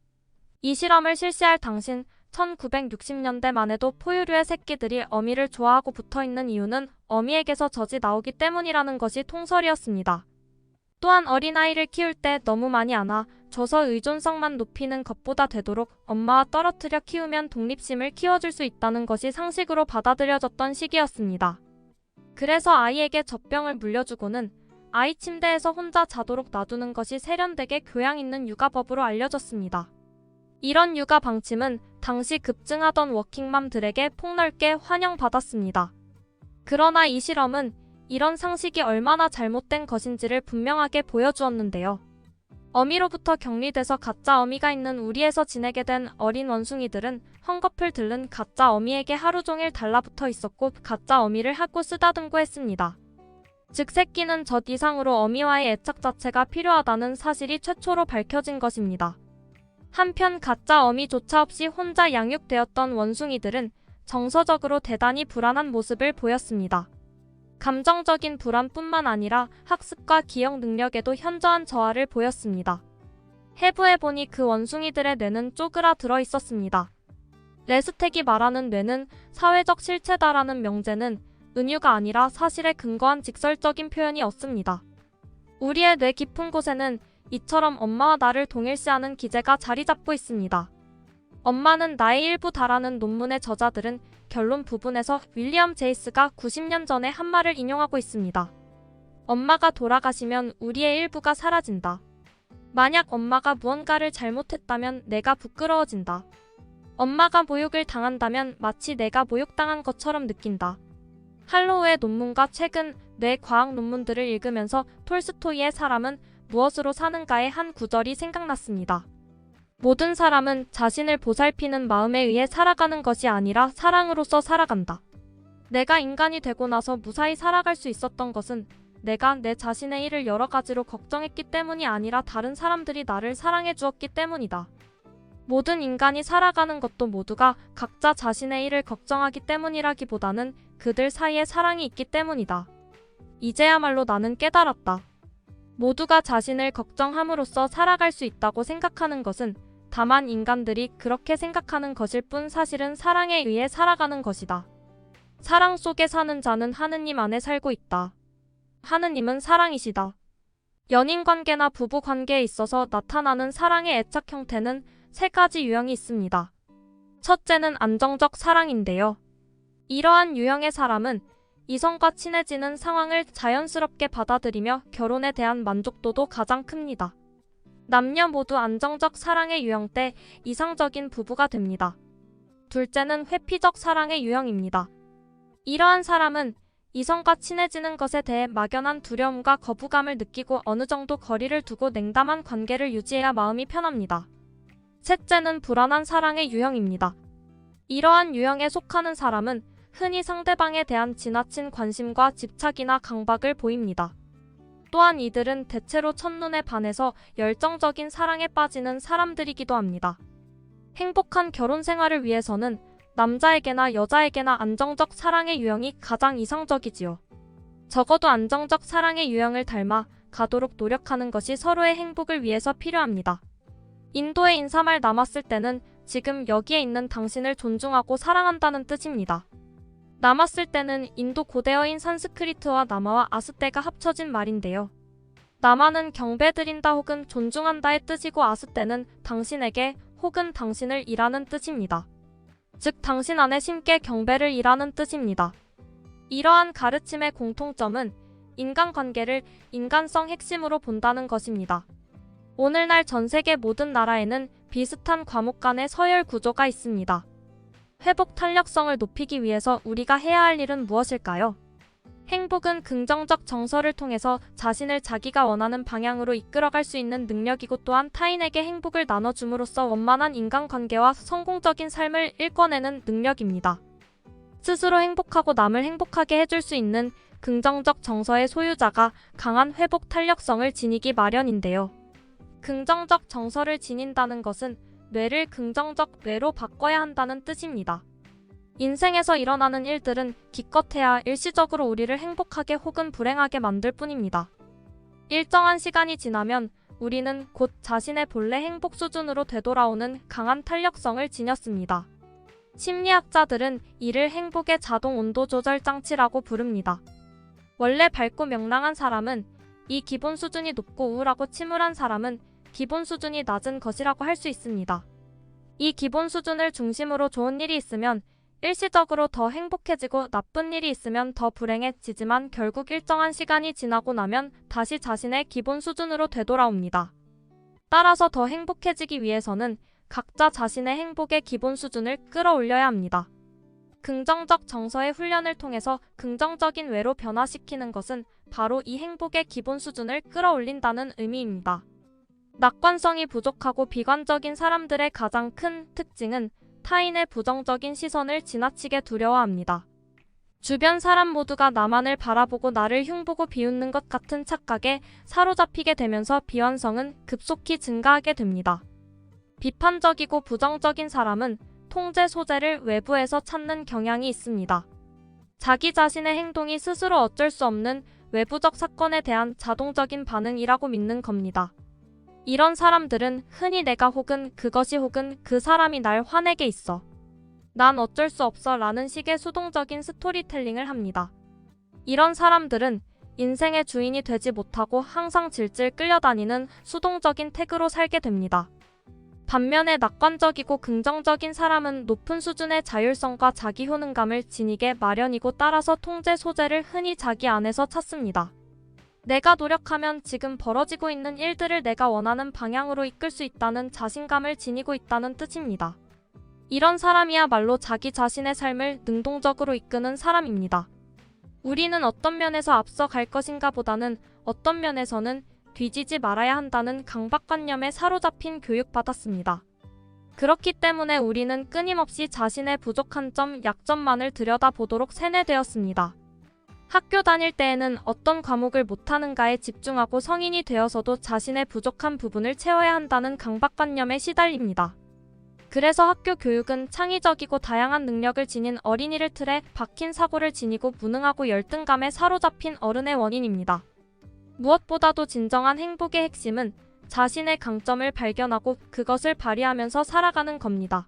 이 실험을 실시할 당신 1960년대만 해도 포유류의 새끼들이 어미를 좋아하고 붙어있는 이유는 어미에게서 젖이 나오기 때문이라는 것이 통설이었습니다. 또한 어린아이를 키울 때 너무 많이 안아줘서 의존성만 높이는 것보다 되도록 엄마와 떨어뜨려 키우면 독립심을 키워줄 수 있다는 것이 상식으로 받아들여졌던 시기였습니다. 그래서 아이에게 젖병을 물려주고는 아이 침대에서 혼자 자도록 놔두는 것이 세련되게 교양 있는 육아법으로 알려졌습니다. 이런 육아 방침은 당시 급증하던 워킹맘들에게 폭넓게 환영받았습니다. 그러나 이 실험은 이런 상식이 얼마나 잘못된 것인지를 분명하게 보여주었는데요. 어미로부터 격리돼서 가짜 어미가 있는 우리에서 지내게 된 어린 원숭이들은 헝겊을 들른 가짜 어미에게 하루 종일 달라붙어 있었고 가짜 어미를 하고 쓰다듬고 했습니다. 즉 새끼는 젖 이상으로 어미와의 애착 자체가 필요하다는 사실이 최초로 밝혀진 것입니다. 한편 가짜 어미조차 없이 혼자 양육되었던 원숭이들은 정서적으로 대단히 불안한 모습을 보였습니다. 감정적인 불안뿐만 아니라 학습과 기억 능력에도 현저한 저하를 보였습니다. 해부해보니 그 원숭이들의 뇌는 쪼그라 들어 있었습니다. 레스텍이 말하는 뇌는 사회적 실체다라는 명제는 은유가 아니라 사실에 근거한 직설적인 표현이었습니다. 우리의 뇌 깊은 곳에는 이처럼 엄마와 나를 동일시하는 기제가 자리 잡고 있습니다. 엄마는 나의 일부다라는 논문의 저자들은 결론 부분에서 윌리엄 제이스가 90년 전에 한 말을 인용하고 있습니다. 엄마가 돌아가시면 우리의 일부가 사라진다. 만약 엄마가 무언가를 잘못했다면 내가 부끄러워진다. 엄마가 모욕을 당한다면 마치 내가 모욕당한 것처럼 느낀다. 할로우의 논문과 최근 뇌 과학 논문들을 읽으면서 톨스토이의 사람은 무엇으로 사는가의 한 구절이 생각났습니다. 모든 사람은 자신을 보살피는 마음에 의해 살아가는 것이 아니라 사랑으로서 살아간다. 내가 인간이 되고 나서 무사히 살아갈 수 있었던 것은 내가 내 자신의 일을 여러 가지로 걱정했기 때문이 아니라 다른 사람들이 나를 사랑해 주었기 때문이다. 모든 인간이 살아가는 것도 모두가 각자 자신의 일을 걱정하기 때문이라기보다는 그들 사이에 사랑이 있기 때문이다. 이제야말로 나는 깨달았다. 모두가 자신을 걱정함으로써 살아갈 수 있다고 생각하는 것은 다만 인간들이 그렇게 생각하는 것일 뿐 사실은 사랑에 의해 살아가는 것이다. 사랑 속에 사는 자는 하느님 안에 살고 있다. 하느님은 사랑이시다. 연인관계나 부부관계에 있어서 나타나는 사랑의 애착 형태는 세 가지 유형이 있습니다. 첫째는 안정적 사랑인데요. 이러한 유형의 사람은 이성과 친해지는 상황을 자연스럽게 받아들이며 결혼에 대한 만족도도 가장 큽니다. 남녀 모두 안정적 사랑의 유형 때 이상적인 부부가 됩니다. 둘째는 회피적 사랑의 유형입니다. 이러한 사람은 이성과 친해지는 것에 대해 막연한 두려움과 거부감을 느끼고 어느 정도 거리를 두고 냉담한 관계를 유지해야 마음이 편합니다. 셋째는 불안한 사랑의 유형입니다. 이러한 유형에 속하는 사람은 흔히 상대방에 대한 지나친 관심과 집착이나 강박을 보입니다. 또한 이들은 대체로 첫눈에 반해서 열정적인 사랑에 빠지는 사람들이기도 합니다. 행복한 결혼 생활을 위해서는 남자에게나 여자에게나 안정적 사랑의 유형이 가장 이상적이지요. 적어도 안정적 사랑의 유형을 닮아 가도록 노력하는 것이 서로의 행복을 위해서 필요합니다. 인도에 인사말 남았을 때는 지금 여기에 있는 당신을 존중하고 사랑한다는 뜻입니다. 남았을 때는 인도 고대어인 산스크리트와 남아와 아스테가 합쳐진 말인데요. 남아는 경배드린다 혹은 존중한다의 뜻이고 아스테는 당신에게 혹은 당신을 이라는 뜻입니다. 즉 당신 안에 신께 경배를 이라는 뜻입니다. 이러한 가르침의 공통점은 인간관계를 인간성 핵심으로 본다는 것입니다. 오늘날 전 세계 모든 나라에는 비슷한 과목 간의 서열 구조가 있습니다. 회복 탄력성을 높이기 위해서 우리가 해야 할 일은 무엇일까요? 행복은 긍정적 정서를 통해서 자신을 자기가 원하는 방향으로 이끌어갈 수 있는 능력이고 또한 타인에게 행복을 나눠줌으로써 원만한 인간관계와 성공적인 삶을 일궈내는 능력입니다. 스스로 행복하고 남을 행복하게 해줄 수 있는 긍정적 정서의 소유자가 강한 회복 탄력성을 지니기 마련인데요. 긍정적 정서를 지닌다는 것은 뇌를 긍정적 뇌로 바꿔야 한다는 뜻입니다. 인생에서 일어나는 일들은 기껏해야 일시적으로 우리를 행복하게 혹은 불행하게 만들 뿐입니다. 일정한 시간이 지나면 우리는 곧 자신의 본래 행복 수준으로 되돌아오는 강한 탄력성을 지녔습니다. 심리학자들은 이를 행복의 자동 온도 조절 장치라고 부릅니다. 원래 밝고 명랑한 사람은 이 기본 수준이 높고 우울하고 침울한 사람은 기본 수준이 낮은 것이라고 할 수 있습니다. 이 기본 수준을 중심으로 좋은 일이 있으면 일시적으로 더 행복해지고 나쁜 일이 있으면 더 불행해지지만 결국 일정한 시간이 지나고 나면 다시 자신의 기본 수준으로 되돌아옵니다. 따라서 더 행복해지기 위해서는 각자 자신의 행복의 기본 수준을 끌어올려야 합니다. 긍정적 정서의 훈련을 통해서 긍정적인 외로 변화시키는 것은 바로 이 행복의 기본 수준을 끌어올린다는 의미입니다. 낙관성이 부족하고 비관적인 사람들의 가장 큰 특징은 타인의 부정적인 시선을 지나치게 두려워합니다. 주변 사람 모두가 나만을 바라보고 나를 흉보고 비웃는 것 같은 착각에 사로잡히게 되면서 비관성은 급속히 증가하게 됩니다. 비판적이고 부정적인 사람은 통제 소재를 외부에서 찾는 경향이 있습니다. 자기 자신의 행동이 스스로 어쩔 수 없는 외부적 사건에 대한 자동적인 반응이라고 믿는 겁니다. 이런 사람들은 흔히 내가 혹은 그것이 혹은 그 사람이 날 화내게 있어. 난 어쩔 수 없어 라는 식의 수동적인 스토리텔링을 합니다. 이런 사람들은 인생의 주인이 되지 못하고 항상 질질 끌려다니는 수동적인 태그로 살게 됩니다. 반면에 낙관적이고 긍정적인 사람은 높은 수준의 자율성과 자기 효능감을 지니게 마련이고 따라서 통제 소재를 흔히 자기 안에서 찾습니다. 내가 노력하면 지금 벌어지고 있는 일들을 내가 원하는 방향으로 이끌 수 있다는 자신감을 지니고 있다는 뜻입니다. 이런 사람이야말로 자기 자신의 삶을 능동적으로 이끄는 사람입니다. 우리는 어떤 면에서 앞서 갈 것인가 보다는 어떤 면에서는 뒤지지 말아야 한다는 강박관념에 사로잡힌 교육받았습니다. 그렇기 때문에 우리는 끊임없이 자신의 부족한 점, 약점만을 들여다보도록 세뇌되었습니다. 학교 다닐 때에는 어떤 과목을 못하는가에 집중하고 성인이 되어서도 자신의 부족한 부분을 채워야 한다는 강박관념에 시달립니다. 그래서 학교 교육은 창의적이고 다양한 능력을 지닌 어린이를 틀에 박힌 사고를 지니고 무능하고 열등감에 사로잡힌 어른의 원인입니다. 무엇보다도 진정한 행복의 핵심은 자신의 강점을 발견하고 그것을 발휘하면서 살아가는 겁니다.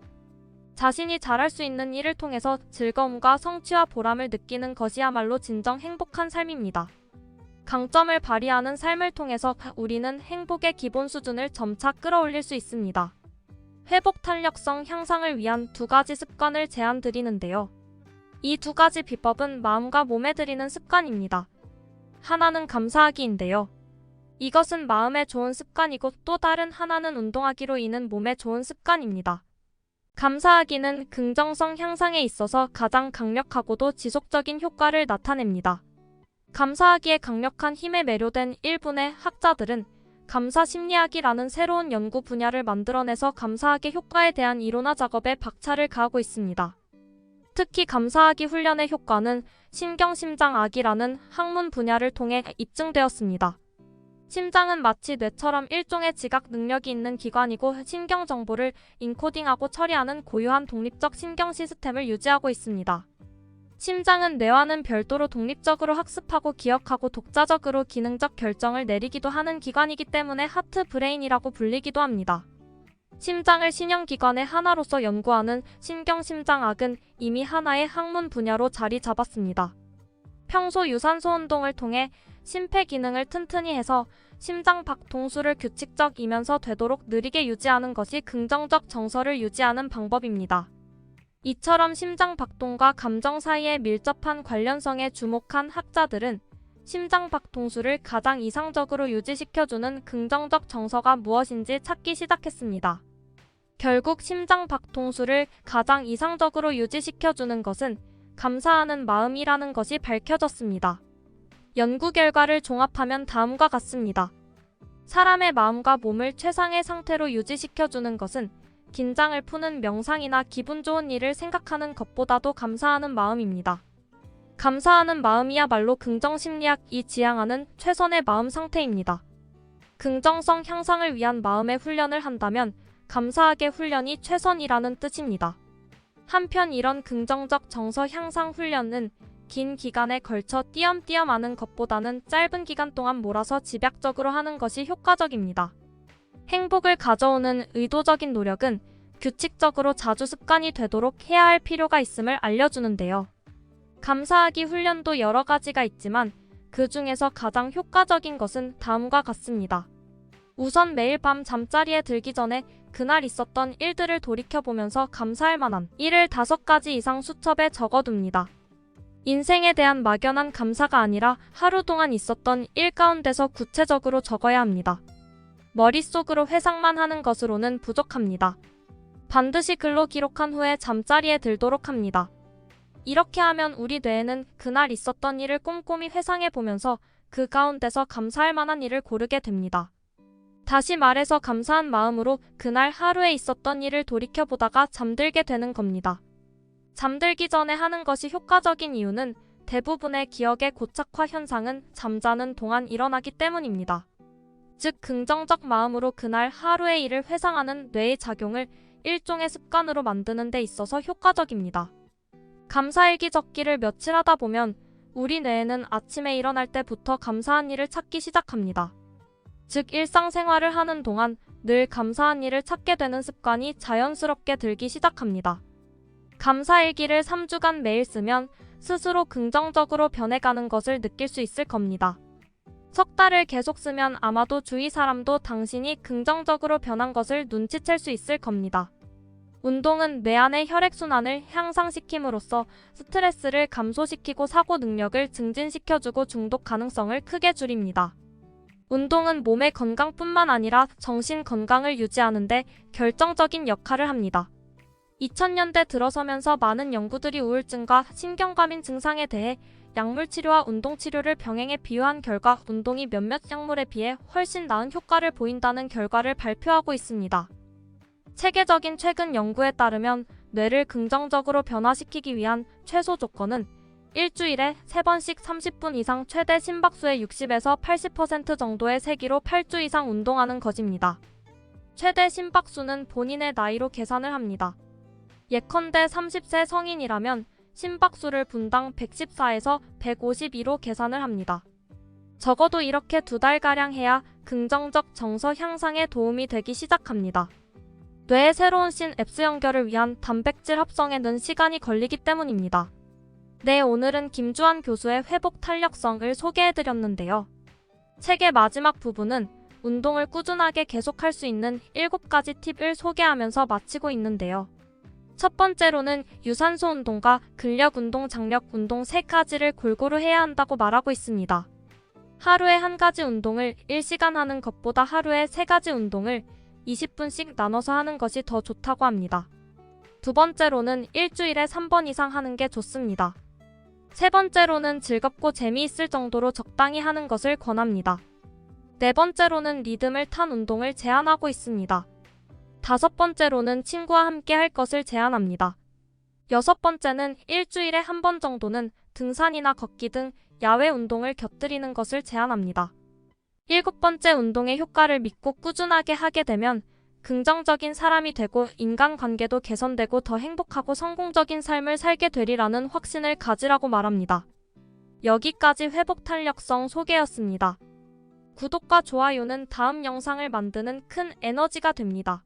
자신이 잘할 수 있는 일을 통해서 즐거움과 성취와 보람을 느끼는 것이야말로 진정 행복한 삶입니다. 강점을 발휘하는 삶을 통해서 우리는 행복의 기본 수준을 점차 끌어올릴 수 있습니다. 회복 탄력성 향상을 위한 2가지 습관을 제안드리는데요. 이 2가지 비법은 마음과 몸에 들이는 습관입니다. 하나는 감사하기인데요. 이것은 마음에 좋은 습관이고 또 다른 하나는 운동하기로 인한 몸에 좋은 습관입니다. 감사하기는 긍정성 향상에 있어서 가장 강력하고도 지속적인 효과를 나타냅니다. 감사하기에 강력한 힘에 매료된 일본의 학자들은 감사 심리학이라는 새로운 연구 분야를 만들어내서 감사하기 효과에 대한 이론화 작업에 박차를 가하고 있습니다. 특히 감사하기 훈련의 효과는 신경심장학이라는 학문 분야를 통해 입증되었습니다. 심장은 마치 뇌처럼 일종의 지각 능력이 있는 기관이고 신경 정보를 인코딩하고 처리하는 고유한 독립적 신경 시스템을 유지하고 있습니다. 심장은 뇌와는 별도로 독립적으로 학습하고 기억하고 독자적으로 기능적 결정을 내리기도 하는 기관이기 때문에 하트 브레인이라고 불리기도 합니다. 심장을 신형기관의 하나로서 연구하는 신경심장학은 이미 하나의 학문 분야로 자리 잡았습니다. 평소 유산소 운동을 통해 심폐기능을 튼튼히 해서 심장 박동수를 규칙적이면서 되도록 느리게 유지하는 것이 긍정적 정서를 유지하는 방법입니다. 이처럼 심장 박동과 감정 사이의 밀접한 관련성에 주목한 학자들은 심장 박동수를 가장 이상적으로 유지시켜주는 긍정적 정서가 무엇인지 찾기 시작했습니다. 결국 심장 박동수를 가장 이상적으로 유지시켜주는 것은 감사하는 마음이라는 것이 밝혀졌습니다. 연구 결과를 종합하면 다음과 같습니다. 사람의 마음과 몸을 최상의 상태로 유지시켜주는 것은 긴장을 푸는 명상이나 기분 좋은 일을 생각하는 것보다도 감사하는 마음입니다. 감사하는 마음이야말로 긍정심리학이 지향하는 최선의 마음 상태입니다. 긍정성 향상을 위한 마음의 훈련을 한다면 감사하게 훈련이 최선이라는 뜻입니다. 한편 이런 긍정적 정서 향상 훈련은 긴 기간에 걸쳐 띄엄띄엄 하는 것보다는 짧은 기간 동안 몰아서 집약적으로 하는 것이 효과적입니다. 행복을 가져오는 의도적인 노력은 규칙적으로 자주 습관이 되도록 해야 할 필요가 있음을 알려주는데요. 감사하기 훈련도 여러 가지가 있지만 그 중에서 가장 효과적인 것은 다음과 같습니다. 우선 매일 밤 잠자리에 들기 전에 그날 있었던 일들을 돌이켜보면서 감사할 만한 일을 5가지 이상 수첩에 적어둡니다. 인생에 대한 막연한 감사가 아니라 하루 동안 있었던 일 가운데서 구체적으로 적어야 합니다. 머릿속으로 회상만 하는 것으로는 부족합니다. 반드시 글로 기록한 후에 잠자리에 들도록 합니다. 이렇게 하면 우리 뇌에는 그날 있었던 일을 꼼꼼히 회상해 보면서 그 가운데서 감사할 만한 일을 고르게 됩니다. 다시 말해서 감사한 마음으로 그날 하루에 있었던 일을 돌이켜보다가 잠들게 되는 겁니다. 잠들기 전에 하는 것이 효과적인 이유는 대부분의 기억의 고착화 현상은 잠자는 동안 일어나기 때문입니다. 즉 긍정적 마음으로 그날 하루의 일을 회상하는 뇌의 작용을 일종의 습관으로 만드는 데 있어서 효과적입니다. 감사일기 적기를 며칠 하다 보면 우리 뇌에는 아침에 일어날 때부터 감사한 일을 찾기 시작합니다. 즉 일상생활을 하는 동안 늘 감사한 일을 찾게 되는 습관이 자연스럽게 들기 시작합니다. 감사일기를 3주간 매일 쓰면 스스로 긍정적으로 변해가는 것을 느낄 수 있을 겁니다. 석 달을 계속 쓰면 아마도 주위 사람도 당신이 긍정적으로 변한 것을 눈치챌 수 있을 겁니다. 운동은 뇌 안의 혈액순환을 향상시킴으로써 스트레스를 감소시키고 사고 능력을 증진시켜주고 중독 가능성을 크게 줄입니다. 운동은 몸의 건강뿐만 아니라 정신 건강을 유지하는 데 결정적인 역할을 합니다. 2000년대 들어서면서 많은 연구들이 우울증과 신경과민 증상에 대해 약물치료와 운동치료를 병행해 비교한 결과 운동이 몇몇 약물에 비해 훨씬 나은 효과를 보인다는 결과를 발표하고 있습니다. 체계적인 최근 연구에 따르면 뇌를 긍정적으로 변화시키기 위한 최소 조건은 일주일에 3번씩 30분 이상 최대 심박수의 60에서 80% 정도의 세기로 8주 이상 운동하는 것입니다. 최대 심박수는 본인의 나이로 계산을 합니다. 예컨대 30세 성인이라면 심박수를 분당 114에서 152로 계산을 합니다. 적어도 이렇게 2달가량 해야 긍정적 정서 향상에 도움이 되기 시작합니다. 뇌의 새로운 신앱스 연결을 위한 단백질 합성에는 시간이 걸리기 때문입니다. 네, 오늘은 김주환 교수의 회복 탄력성을 소개해드렸는데요. 책의 마지막 부분은 운동을 꾸준하게 계속할 수 있는 7가지 팁을 소개하면서 마치고 있는데요. 첫 번째로는 유산소 운동과 근력 운동, 장력 운동 3가지를 골고루 해야 한다고 말하고 있습니다. 하루에 1가지 운동을 1시간 하는 것보다 하루에 3가지 운동을 20분씩 나눠서 하는 것이 더 좋다고 합니다. 두 번째로는 일주일에 3번 이상 하는 게 좋습니다. 세 번째로는 즐겁고 재미있을 정도로 적당히 하는 것을 권합니다. 네 번째로는 리듬을 탄 운동을 제한하고 있습니다. 다섯 번째로는 친구와 함께 할 것을 제한합니다. 여섯 번째는 일주일에 1번 정도는 등산이나 걷기 등 야외 운동을 곁들이는 것을 제한합니다. 7번째, 운동의 효과를 믿고 꾸준하게 하게 되면 긍정적인 사람이 되고 인간관계도 개선되고 더 행복하고 성공적인 삶을 살게 되리라는 확신을 가지라고 말합니다. 여기까지 회복 탄력성 소개였습니다. 구독과 좋아요는 다음 영상을 만드는 큰 에너지가 됩니다.